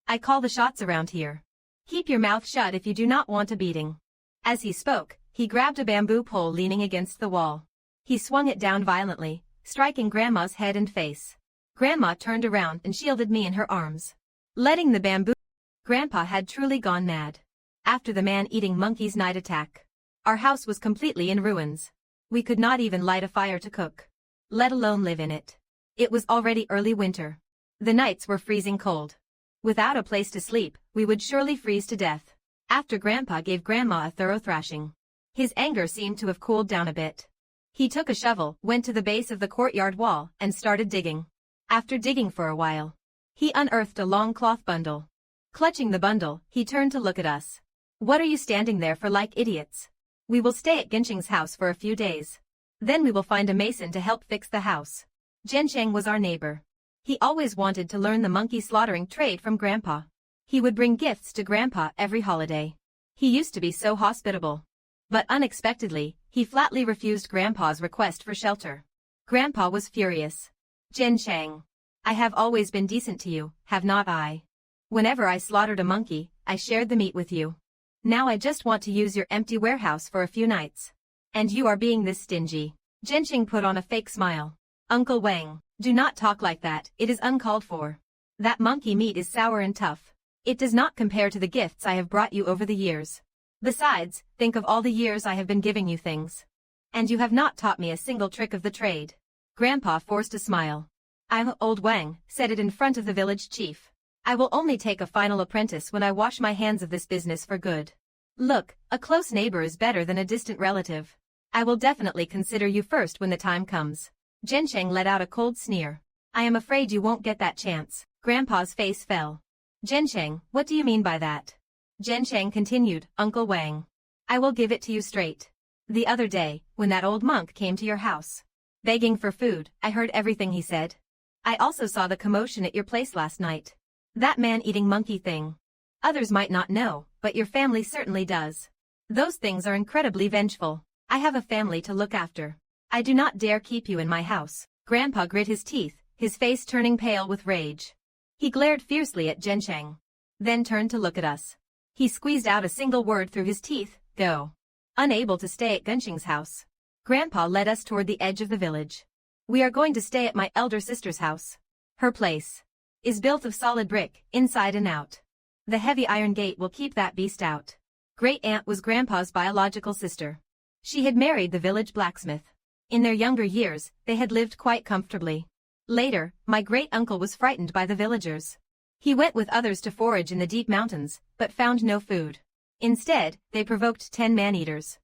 I call the shots around here. Keep your mouth shut if you do not want a beating. As he spoke, he grabbed a bamboo pole leaning against the wall. He swung it down violently, striking Grandma's head and face. Grandma turned around and shielded me in her arms, letting the bamboo. Grandpa had truly gone mad. After the man-eating monkey's night attack, our house was completely in ruins. We could not even light a fire to cook, let alone live in it. It was already early winter. The nights were freezing cold. Without a place to sleep, we would surely freeze to death. After Grandpa gave Grandma a thorough thrashing, his anger seemed to have cooled down a bit. He took a shovel, went to the base of the courtyard wall, and started digging. After digging for a while, he unearthed a long cloth bundle. Clutching the bundle, he turned to look at us. What are you standing there for like idiots? We will stay at Gensheng's house for a few days. Then we will find a mason to help fix the house. Gensheng was our neighbor. He always wanted to learn the monkey slaughtering trade from Grandpa. He would bring gifts to Grandpa every holiday. He used to be so hospitable. But unexpectedly, he flatly refused Grandpa's request for shelter. Grandpa was furious. Gensheng, I have always been decent to you, have not I? Whenever I slaughtered a monkey, I shared the meat with you. Now I just want to use your empty warehouse for a few nights. And you are being this stingy. Gensheng put on a fake smile. Uncle Wang, do not talk like that, it is uncalled for. That monkey meat is sour and tough. It does not compare to the gifts I have brought you over the years. Besides, think of all the years I have been giving you things. And you have not taught me a single trick of the trade. Grandpa forced a smile. I'm old Wang, said it in front of the village chief. I will only take a final apprentice when I wash my hands of this business for good. Look, a close neighbor is better than a distant relative. I will definitely consider you first when the time comes. Gensheng let out a cold sneer. I am afraid you won't get that chance. Grandpa's face fell. Gensheng, what do you mean by that? Gensheng continued, Uncle Wang. I will give it to you straight. The other day, when that old monk came to your house, begging for food, I heard everything he said. I also saw the commotion at your place last night. That man-eating monkey thing. Others might not know, but your family certainly does. Those things are incredibly vengeful. I have a family to look after. I do not dare keep you in my house. Grandpa grit his teeth, his face turning pale with rage. He glared fiercely at Gensheng, then turned to look at us. He squeezed out a single word through his teeth, go. Unable to stay at Gensheng's house, Grandpa led us toward the edge of the village. We are going to stay at my elder sister's house. Her place is built of solid brick, inside and out. The heavy iron gate will keep that beast out. Great-aunt was Grandpa's biological sister. She had married the village blacksmith. In their younger years, they had lived quite comfortably. Later, my great-uncle was frightened by the villagers. He went with others to forage in the deep mountains, but found no food. Instead, they provoked 10 man-eaters.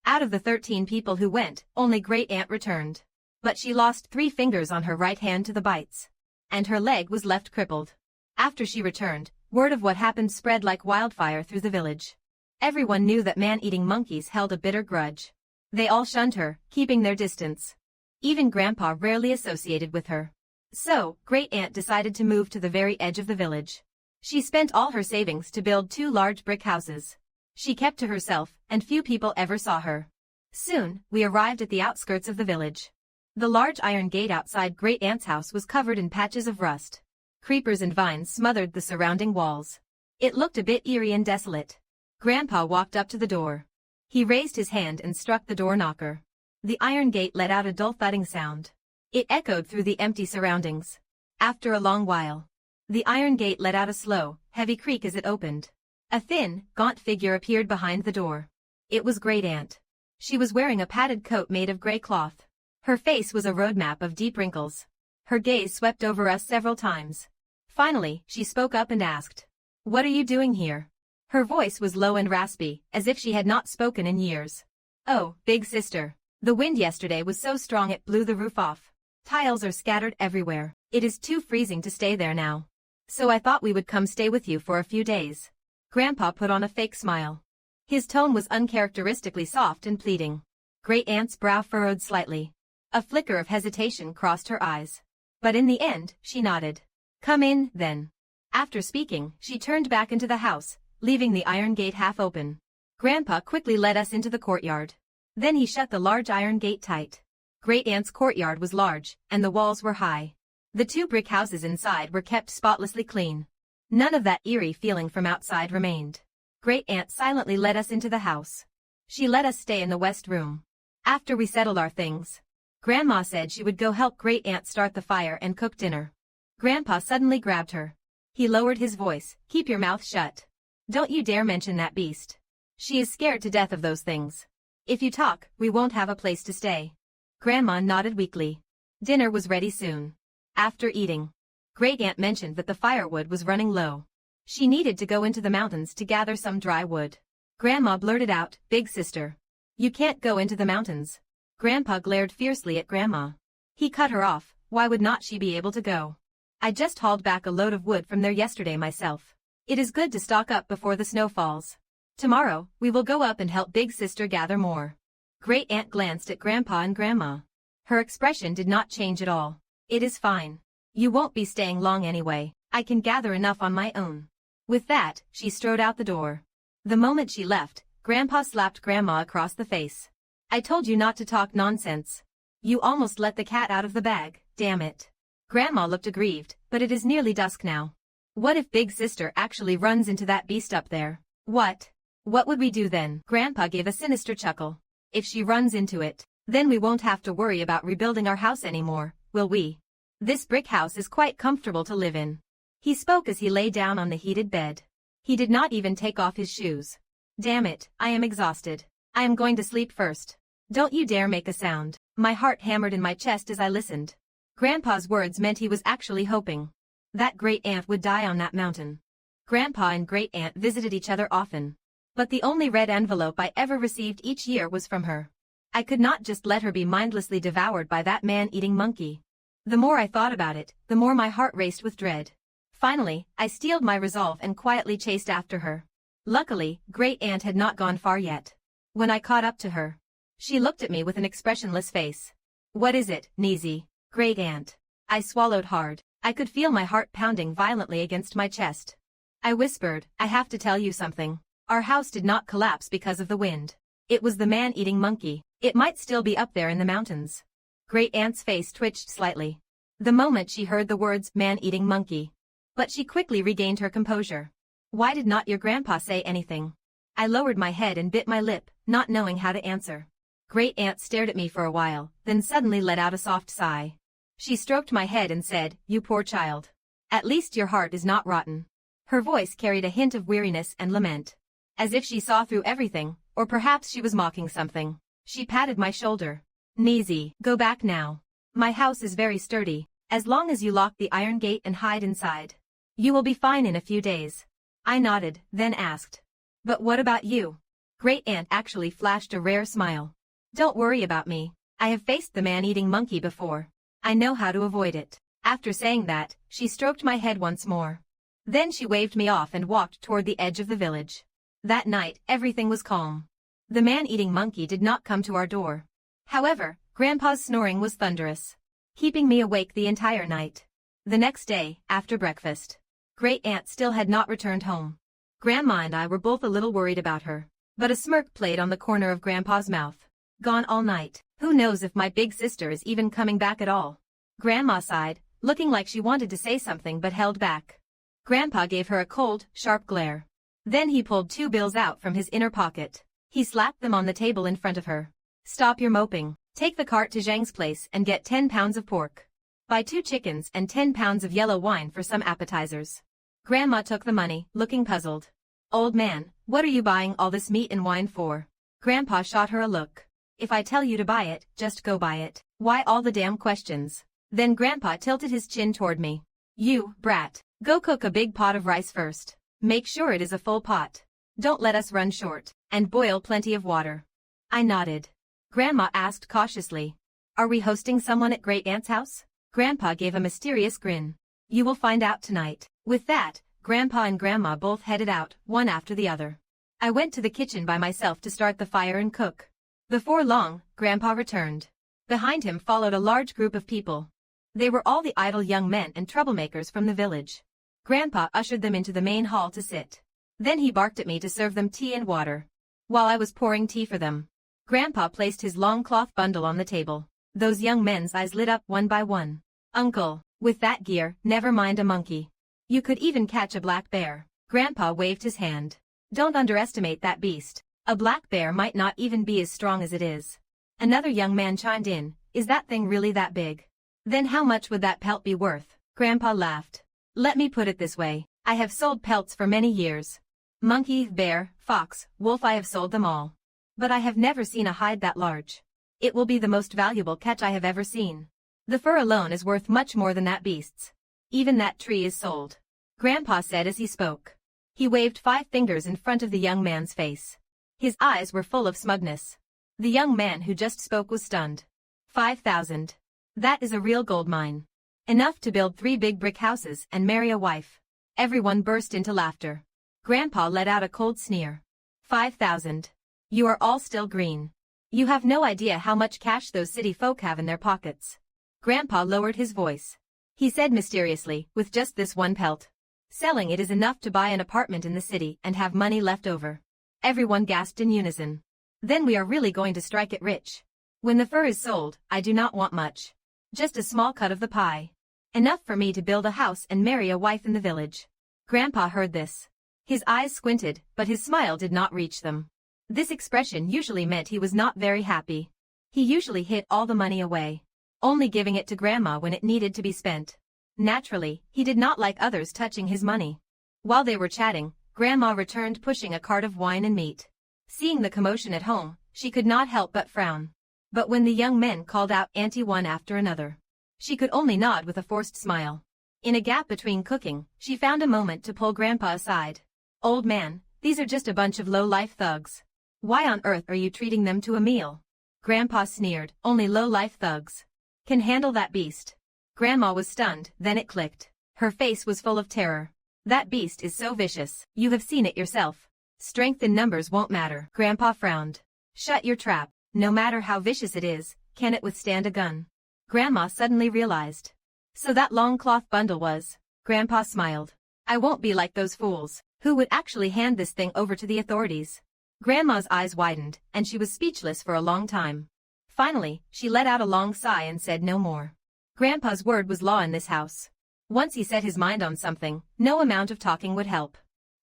Out of the 13 people who went, only great-aunt returned. But she lost 3 fingers on her right hand to the bites. And her leg was left crippled. After she returned, word of what happened spread like wildfire through the village. Everyone knew that man-eating monkeys held a bitter grudge. They all shunned her, keeping their distance. Even Grandpa rarely associated with her. So, Great Aunt decided to move to the very edge of the village. She spent all her savings to build 2 large brick houses. She kept to herself, and few people ever saw her. Soon, we arrived at the outskirts of the village. The large iron gate outside Great Aunt's house was covered in patches of rust. Creepers and vines smothered the surrounding walls. It looked a bit eerie and desolate. Grandpa walked up to the door. He raised his hand and struck the door knocker. The iron gate let out a dull thudding sound. It echoed through the empty surroundings. After a long while, the iron gate let out a slow, heavy creak as it opened. A thin, gaunt figure appeared behind the door. It was Great Aunt. She was wearing a padded coat made of gray cloth. Her face was a roadmap of deep wrinkles. Her gaze swept over us several times. Finally, she spoke up and asked, "What are you doing here?" Her voice was low and raspy, as if she had not spoken in years. "Oh, big sister. The wind yesterday was so strong it blew the roof off. Tiles are scattered everywhere. It is too freezing to stay there now. So I thought we would come stay with you for a few days." Grandpa put on a fake smile. His tone was uncharacteristically soft and pleading. Great Aunt's brow furrowed slightly. A flicker of hesitation crossed her eyes. But in the end, she nodded. "Come in, then." After speaking, she turned back into the house, leaving the iron gate half open. Grandpa quickly led us into the courtyard. Then he shut the large iron gate tight. Great Aunt's courtyard was large, and the walls were high. The 2 brick houses inside were kept spotlessly clean. None of that eerie feeling from outside remained. Great Aunt silently led us into the house. She let us stay in the west room. After we settled our things, Grandma said she would go help Great Aunt start the fire and cook dinner. Grandpa suddenly grabbed her. He lowered his voice. "Keep your mouth shut. Don't you dare mention that beast. She is scared to death of those things. If you talk, we won't have a place to stay." Grandma nodded weakly. Dinner was ready soon. After eating, Great Aunt mentioned that the firewood was running low. She needed to go into the mountains to gather some dry wood. Grandma blurted out, "Big sister. You can't go into the mountains." Grandpa glared fiercely at Grandma. He cut her off. Why would not she be able to go? "I just hauled back a load of wood from there yesterday myself. It is good to stock up before the snow falls. Tomorrow, we will go up and help Big Sister gather more." Great Aunt glanced at Grandpa and Grandma. Her expression did not change at all. "It is fine. You won't be staying long anyway. I can gather enough on my own." With that, she strode out the door. The moment she left, Grandpa slapped Grandma across the face. "I told you not to talk nonsense. You almost let the cat out of the bag, damn it." Grandma looked aggrieved, but it is nearly dusk now. What if Big Sister actually runs into that beast up there? What would we do then? Grandpa gave a sinister chuckle. "If she runs into it, then we won't have to worry about rebuilding our house anymore, will we? This brick house is quite comfortable to live in." He spoke as he lay down on the heated bed. He did not even take off his shoes. "Damn it, I am exhausted. I am going to sleep first. Don't you dare make a sound." My heart hammered in my chest as I listened. Grandpa's words meant he was actually hoping that Great Aunt would die on that mountain. Grandpa and Great Aunt visited each other often. But the only red envelope I ever received each year was from her. I could not just let her be mindlessly devoured by that man-eating monkey. The more I thought about it, the more my heart raced with dread. Finally, I steeled my resolve and quietly chased after her. Luckily, Great Aunt had not gone far yet. When I caught up to her, she looked at me with an expressionless face. "What is it, Nizi?" "Great Aunt." I swallowed hard. I could feel my heart pounding violently against my chest. I whispered, "I have to tell you something. Our house did not collapse because of the wind. It was the man-eating monkey. It might still be up there in the mountains." Great Aunt's face twitched slightly the moment she heard the words man-eating monkey. But she quickly regained her composure. "Why did not your grandpa say anything?" I lowered my head and bit my lip, not knowing how to answer. Great Aunt stared at me for a while, then suddenly let out a soft sigh. She stroked my head and said, "You poor child. At least your heart is not rotten." Her voice carried a hint of weariness and lament. As if she saw through everything, or perhaps she was mocking something. She patted my shoulder. "Nizi, go back now. My house is very sturdy. As long as you lock the iron gate and hide inside, you will be fine in a few days." I nodded, then asked, "But what about you?" Great Aunt actually flashed a rare smile. "Don't worry about me. I have faced the man-eating monkey before. I know how to avoid it. After saying that, she stroked my head once more. Then she waved me off and walked toward the edge of the village. That night, everything was calm. The man-eating monkey did not come to our door. However, Grandpa's snoring was thunderous, keeping me awake the entire night. The next day, after breakfast, Great Aunt still had not returned home. Grandma and I were both a little worried about her, but a smirk played on the corner of Grandpa's mouth. Gone all night. Who knows if my big sister is even coming back at all? Grandma sighed, looking like she wanted to say something but held back. Grandpa gave her a cold, sharp glare. Then he pulled 2 bills out from his inner pocket. He slapped them on the table in front of her. Stop your moping. Take the cart to Zhang's place and get 10 pounds of pork. Buy 2 chickens and 10 pounds of yellow wine for some appetizers. Grandma took the money, looking puzzled. Old man, what are you buying all this meat and wine for? Grandpa shot her a look. If I tell you to buy it, just go buy it. Why all the damn questions? Then Grandpa tilted his chin toward me. You, brat, go cook a big pot of rice first. Make sure it is a full pot. Don't let us run short. And boil plenty of water. I nodded. Grandma asked cautiously. Are we hosting someone at Great Aunt's house? Grandpa gave a mysterious grin. You will find out tonight. With that, Grandpa and Grandma both headed out, one after the other. I went to the kitchen by myself to start the fire and cook. Before long, Grandpa returned. Behind him followed a large group of people. They were all the idle young men and troublemakers from the village. Grandpa ushered them into the main hall to sit. Then he barked at me to serve them tea and water. While I was pouring tea for them, Grandpa placed his long cloth bundle on the table. Those young men's eyes lit up one by one. Uncle, with that gear, never mind a monkey. You could even catch a black bear. Grandpa waved his hand. Don't underestimate that beast. A black bear might not even be as strong as it is. Another young man chimed in. Is that thing really that big? Then how much would that pelt be worth? Grandpa laughed. Let me put it this way. I have sold pelts for many years. Monkey, bear, fox, wolf, I have sold them all. But I have never seen a hide that large. It will be the most valuable catch I have ever seen. The fur alone is worth much more than that beast's. Even that tree is sold. Grandpa said as he spoke. He waved 5 fingers in front of the young man's face. His eyes were full of smugness. The young man who just spoke was stunned. 5,000. That is a real gold mine. Enough to build 3 big brick houses and marry a wife. Everyone burst into laughter. Grandpa let out a cold sneer. 5,000. You are all still green. You have no idea how much cash those city folk have in their pockets. Grandpa lowered his voice. He said mysteriously, with just this one pelt. Selling it is enough to buy an apartment in the city and have money left over. Everyone gasped in unison. Then we are really going to strike it rich. When the fur is sold, I do not want much. Just a small cut of the pie. Enough for me to build a house and marry a wife in the village. Grandpa heard this. His eyes squinted, but his smile did not reach them. This expression usually meant he was not very happy. He usually hid all the money away, only giving it to Grandma when it needed to be spent. Naturally, he did not like others touching his money. While they were chatting, Grandma returned pushing a cart of wine and meat. Seeing the commotion at home, she could not help but frown. But when the young men called out Auntie one after another, she could only nod with a forced smile. In a gap between cooking, she found a moment to pull Grandpa aside. Old man, these are just a bunch of low-life thugs. Why on earth are you treating them to a meal? Grandpa sneered. Only low-life thugs can handle that beast. Grandma was stunned, then it clicked. Her face was full of terror. That beast is so vicious. You have seen it yourself. Strength in numbers won't matter. Grandpa frowned. Shut your trap. No matter how vicious it is, can it withstand a gun? Grandma suddenly realized. So that long cloth bundle was. Grandpa smiled. I won't be like those fools, who would actually hand this thing over to the authorities. Grandma's eyes widened, and she was speechless for a long time. Finally, she let out a long sigh and said no more. Grandpa's word was law in this house. Once he set his mind on something, no amount of talking would help.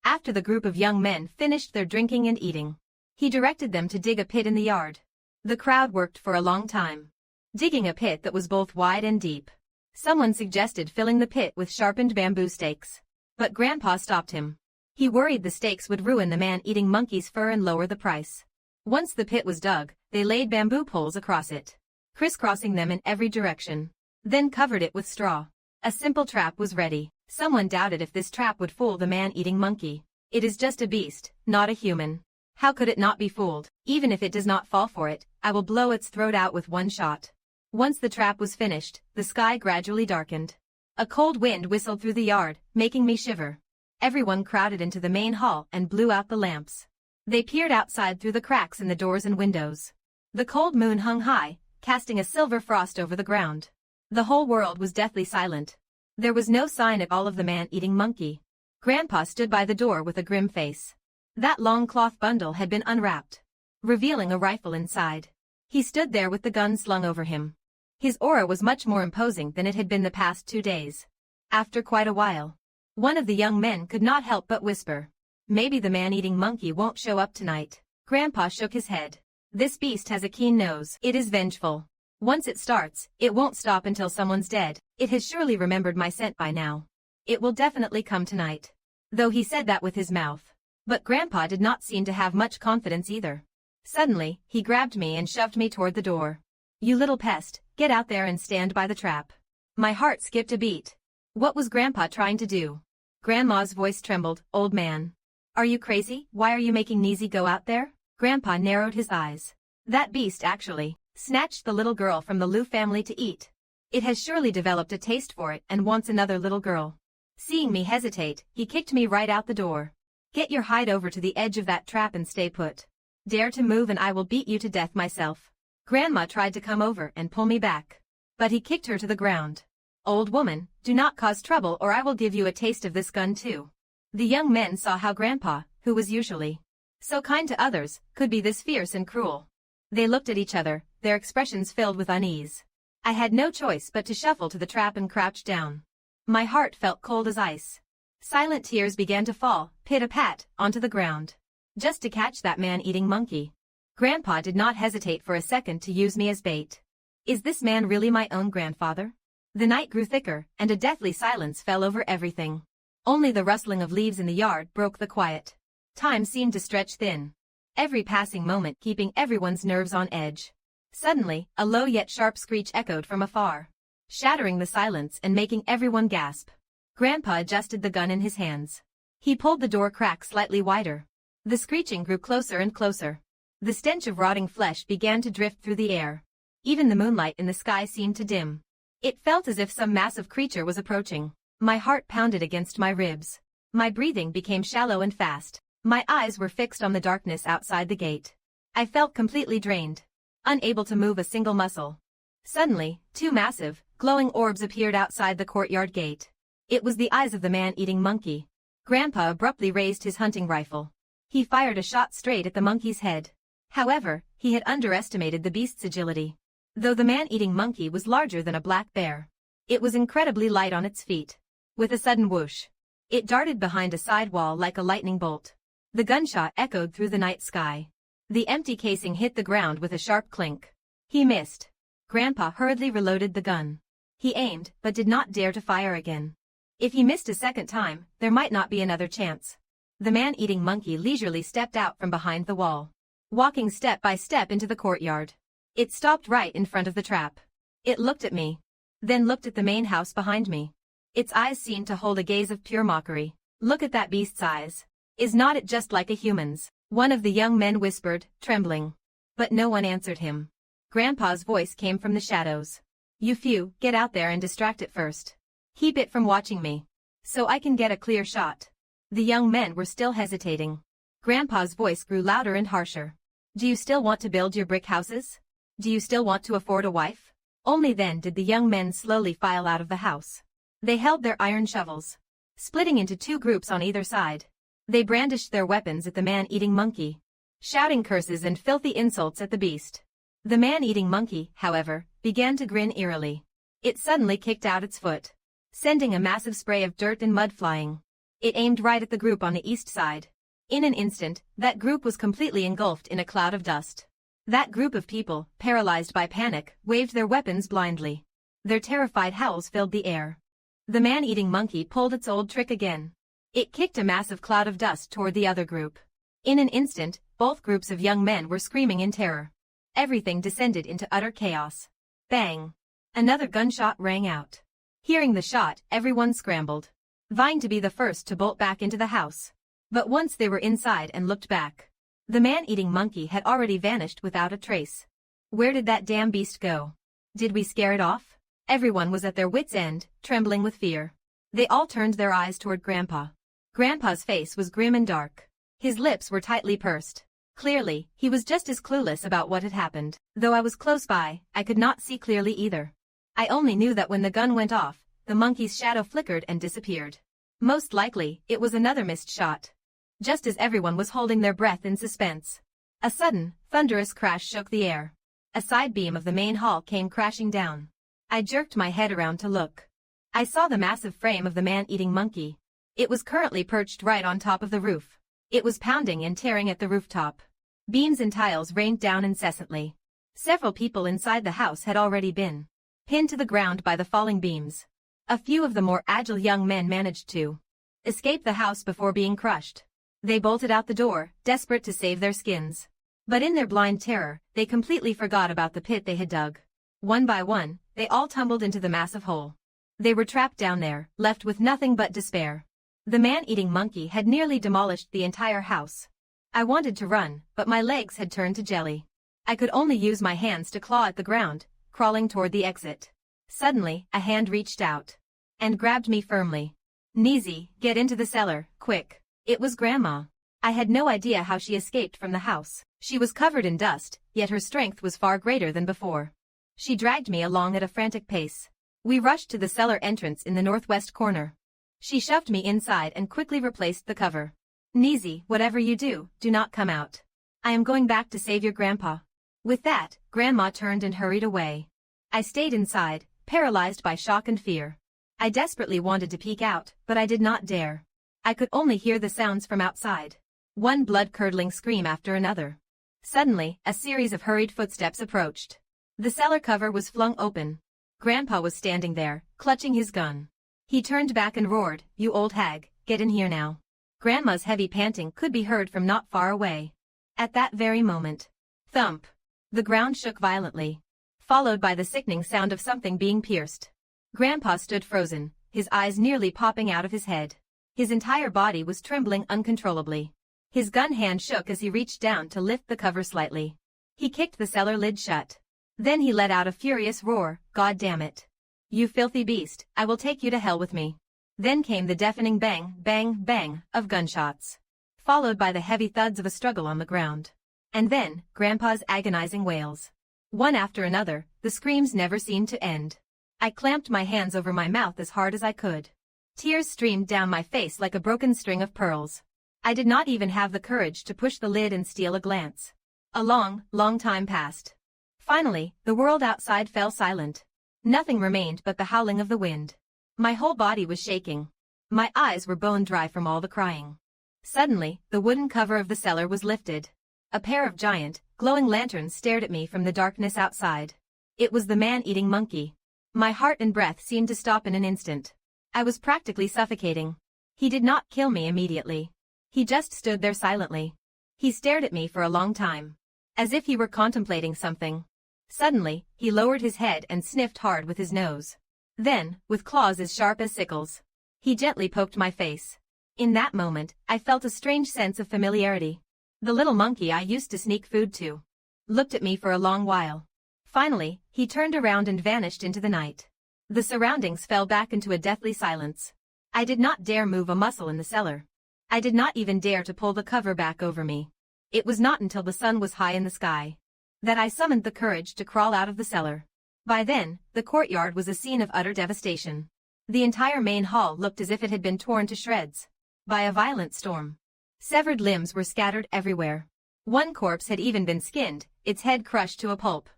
After the group of young men finished their drinking and eating, he directed them to dig a pit in the yard. The crowd worked for a long time, digging a pit that was both wide and deep. Someone suggested filling the pit with sharpened bamboo stakes, but Grandpa stopped him. He worried the stakes would ruin the man-eating monkey's fur and lower the price. Once the pit was dug, they laid bamboo poles across it, crisscrossing them in every direction, then covered it with straw. A simple trap was ready. Someone doubted if this trap would fool the man-eating monkey. It is just a beast, not a human. How could it not be fooled? Even if it does not fall for it, I will blow its throat out with one shot. Once the trap was finished, the sky gradually darkened. A cold wind whistled through the yard, making me shiver. Everyone crowded into the main hall and blew out the lamps. They peered outside through the cracks in the doors and windows. The cold moon hung high, casting a silver frost over the ground. The whole world was deathly silent. There was no sign at all of the man-eating monkey. Grandpa stood by the door with a grim face. That long cloth bundle had been unwrapped, revealing a rifle inside. He stood there with the gun slung over him. His aura was much more imposing than it had been the past 2 days. After quite a while, one of the young men could not help but whisper, "Maybe the man-eating monkey won't show up tonight." Grandpa shook his head. "This beast has a keen nose. It is vengeful. Once it starts, it won't stop until someone's dead. It has surely remembered my scent by now. It will definitely come tonight." Though he said that with his mouth. But Grandpa did not seem to have much confidence either. Suddenly, he grabbed me and shoved me toward the door. "You little pest, get out there and stand by the trap." My heart skipped a beat. What was Grandpa trying to do? Grandma's voice trembled. "Old man. Are you crazy? Why are you making Neezy go out there?" Grandpa narrowed his eyes. "That beast actually snatched the little girl from the Liu family to eat. It has surely developed a taste for it and wants another little girl." Seeing me hesitate, he kicked me right out the door. "Get your hide over to the edge of that trap and stay put. Dare to move and I will beat you to death myself." Grandma tried to come over and pull me back, but he kicked her to the ground. "Old woman, do not cause trouble or I will give you a taste of this gun too." The young men saw how Grandpa, who was usually so kind to others, could be this fierce and cruel. They looked at each other, their expressions filled with unease. I had no choice but to shuffle to the trap and crouch down. My heart felt cold as ice. Silent tears began to fall, pit-a-pat, onto the ground. Just to catch that man-eating monkey. Grandpa did not hesitate for a second to use me as bait. Is this man really my own grandfather? The night grew thicker, and a deathly silence fell over everything. Only the rustling of leaves in the yard broke the quiet. Time seemed to stretch thin. Every passing moment keeping everyone's nerves on edge. Suddenly, a low yet sharp screech echoed from afar, shattering the silence and making everyone gasp. Grandpa adjusted the gun in his hands. He pulled the door crack slightly wider. The screeching grew closer and closer. The stench of rotting flesh began to drift through the air. Even the moonlight in the sky seemed to dim. It felt as if some massive creature was approaching. My heart pounded against my ribs. My breathing became shallow and fast. My eyes were fixed on the darkness outside the gate. I felt completely drained, unable to move a single muscle. Suddenly, 2 massive, glowing orbs appeared outside the courtyard gate. It was the eyes of the man-eating monkey. Grandpa abruptly raised his hunting rifle. He fired a shot straight at the monkey's head. However, he had underestimated the beast's agility. Though the man-eating monkey was larger than a black bear, it was incredibly light on its feet. With a sudden whoosh, it darted behind a side wall like a lightning bolt. The gunshot echoed through the night sky. The empty casing hit the ground with a sharp clink. He missed. Grandpa hurriedly reloaded the gun. He aimed, but did not dare to fire again. If he missed a second time, there might not be another chance. The man-eating monkey leisurely stepped out from behind the wall, walking step by step into the courtyard. It stopped right in front of the trap. It looked at me, then looked at the main house behind me. Its eyes seemed to hold a gaze of pure mockery. "Look at that beast's eyes. Is not it just like a human's?" One of the young men whispered, trembling. But no one answered him. Grandpa's voice came from the shadows. "You few, get out there and distract it first. Keep it from watching me, so I can get a clear shot." The young men were still hesitating. Grandpa's voice grew louder and harsher. "Do you still want to build your brick houses? Do you still want to afford a wife?" Only then did the young men slowly file out of the house. They held their iron shovels, splitting into 2 groups on either side. They brandished their weapons at the man-eating monkey, shouting curses and filthy insults at the beast. The man-eating monkey, however, began to grin eerily. It suddenly kicked out its foot, sending a massive spray of dirt and mud flying. It aimed right at the group on the east side. In an instant, that group was completely engulfed in a cloud of dust. That group of people, paralyzed by panic, waved their weapons blindly. Their terrified howls filled the air. The man-eating monkey pulled its old trick again. It kicked a massive cloud of dust toward the other group. In an instant, both groups of young men were screaming in terror. Everything descended into utter chaos. Bang! Another gunshot rang out. Hearing the shot, everyone scrambled, vying to be the first to bolt back into the house. But once they were inside and looked back, The man-eating monkey had already vanished without a trace. Where did that damn beast go? Did we scare it off? Everyone was at their wits' end, trembling with fear. They all turned their eyes toward Grandpa. Grandpa's face was grim and dark. His lips were tightly pursed. Clearly, he was just as clueless about what had happened. Though I was close by, I could not see clearly either. I only knew that when the gun went off, the monkey's shadow flickered and disappeared. Most likely, it was another missed shot. Just as everyone was holding their breath in suspense, a sudden, thunderous crash shook the air. A side beam of the main hall came crashing down. I jerked my head around to look. I saw the massive frame of the man-eating monkey. It was currently perched right on top of the roof. It was pounding and tearing at the rooftop. Beams and tiles rained down incessantly. Several people inside the house had already been pinned to the ground by the falling beams. A few of the more agile young men managed to escape the house before being crushed. They bolted out the door, desperate to save their skins. But in their blind terror, they completely forgot about the pit they had dug. One by one, they all tumbled into the massive hole. They were trapped down there, left with nothing but despair. The man-eating monkey had nearly demolished the entire house. I wanted to run, but my legs had turned to jelly. I could only use my hands to claw at the ground, crawling toward the exit. Suddenly, a hand reached out and grabbed me firmly. "Nizi, get into the cellar, quick." It was Grandma. I had no idea how she escaped from the house. She was covered in dust, yet her strength was far greater than before. She dragged me along at a frantic pace. We rushed to the cellar entrance in the northwest corner. She shoved me inside and quickly replaced the cover. "Nizi, whatever you do, do not come out. I am going back to save your grandpa." With that, Grandma turned and hurried away. I stayed inside, paralyzed by shock and fear. I desperately wanted to peek out, but I did not dare. I could only hear the sounds from outside. One blood-curdling scream after another. Suddenly, a series of hurried footsteps approached. The cellar cover was flung open. Grandpa was standing there, clutching his gun. He turned back and roared, "You old hag, get in here now." Grandma's heavy panting could be heard from not far away. At that very moment, thump! The ground shook violently, followed by the sickening sound of something being pierced. Grandpa stood frozen, his eyes nearly popping out of his head. His entire body was trembling uncontrollably. His gun hand shook as he reached down to lift the cover slightly. He kicked the cellar lid shut. Then he let out a furious roar, "God damn it. You filthy beast, I will take you to hell with me." Then came the deafening bang, bang, bang of gunshots, followed by the heavy thuds of a struggle on the ground. And then, Grandpa's agonizing wails. One after another, the screams never seemed to end. I clamped my hands over my mouth as hard as I could. Tears streamed down my face like a broken string of pearls. I did not even have the courage to push the lid and steal a glance. A long, long time passed. Finally, the world outside fell silent. Nothing remained but the howling of the wind. My whole body was shaking. My eyes were bone dry from all the crying. Suddenly, the wooden cover of the cellar was lifted. A pair of giant, glowing lanterns stared at me from the darkness outside. It was the man-eating monkey. My heart and breath seemed to stop in an instant. I was practically suffocating. He did not kill me immediately. He just stood there silently. He stared at me for a long time, as if he were contemplating something. Suddenly, he lowered his head and sniffed hard with his nose. Then, with claws as sharp as sickles, he gently poked my face. In that moment, I felt a strange sense of familiarity. The little monkey I used to sneak food to looked at me for a long while. Finally, he turned around and vanished into the night. The surroundings fell back into a deathly silence. I did not dare move a muscle in the cellar. I did not even dare to pull the cover back over me. It was not until the sun was high in the sky that I summoned the courage to crawl out of the cellar. By then, the courtyard was a scene of utter devastation. The entire main hall looked as if it had been torn to shreds by a violent storm. Severed limbs were scattered everywhere. One corpse had even been skinned, its head crushed to a pulp.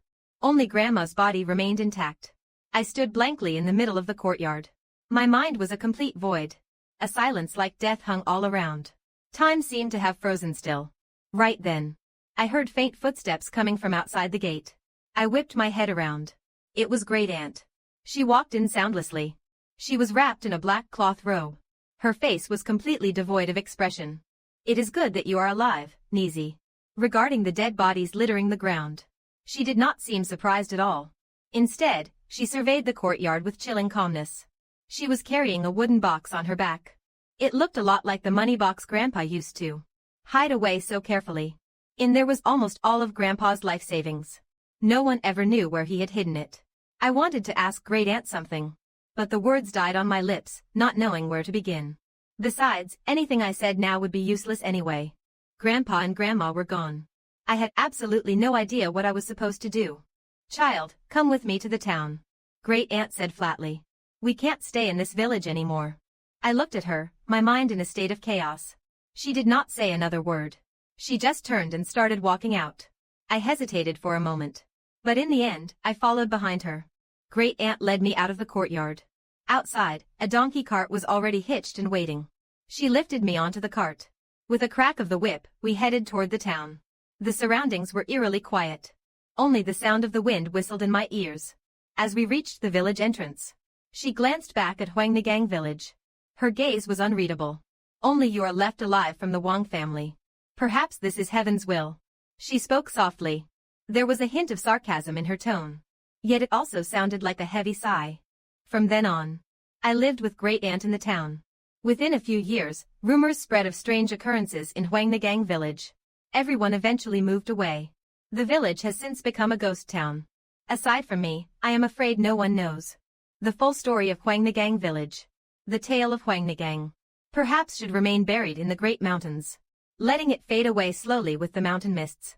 Only Grandma's body remained intact. I stood blankly in the middle of the courtyard. My mind was a complete void. A silence like death hung all around. Time seemed to have frozen still. Right then, I heard faint footsteps coming from outside the gate. I whipped my head around. It was Great Aunt. She walked in soundlessly. She was wrapped in a black cloth robe. Her face was completely devoid of expression. "It is good that you are alive, Nizi." Regarding the dead bodies littering the ground, she did not seem surprised at all. Instead, she surveyed the courtyard with chilling calmness. She was carrying a wooden box on her back. It looked a lot like the money box Grandpa used to hide away so carefully. In there was almost all of Grandpa's life savings. No one ever knew where he had hidden it. I wanted to ask Great Aunt something, but the words died on my lips, not knowing where to begin. Besides, anything I said now would be useless anyway. Grandpa and Grandma were gone. I had absolutely no idea what I was supposed to do. Child, come with me to the town. Great Aunt said flatly. We can't stay in this village anymore. I looked at her, my mind in a state of chaos. She did not say another word. She just turned and started walking out. I hesitated for a moment. But in the end, I followed behind her. Great Aunt led me out of the courtyard. Outside, a donkey cart was already hitched and waiting. She lifted me onto the cart. With a crack of the whip, we headed toward the town. The surroundings were eerily quiet. Only the sound of the wind whistled in my ears. As we reached the village entrance, she glanced back at Huangnagang village. Her gaze was unreadable. Only you are left alive from the Wang family. Perhaps this is heaven's will. She spoke softly. There was a hint of sarcasm in her tone. Yet it also sounded like a heavy sigh. From then on, I lived with Great Aunt in the town. Within a few years, rumors spread of strange occurrences in Huangnagang village. Everyone eventually moved away. The village has since become a ghost town. Aside from me, I am afraid no one knows the full story of Huangnagang village. The tale of Huangnagang perhaps should remain buried in the great mountains, letting it fade away slowly with the mountain mists.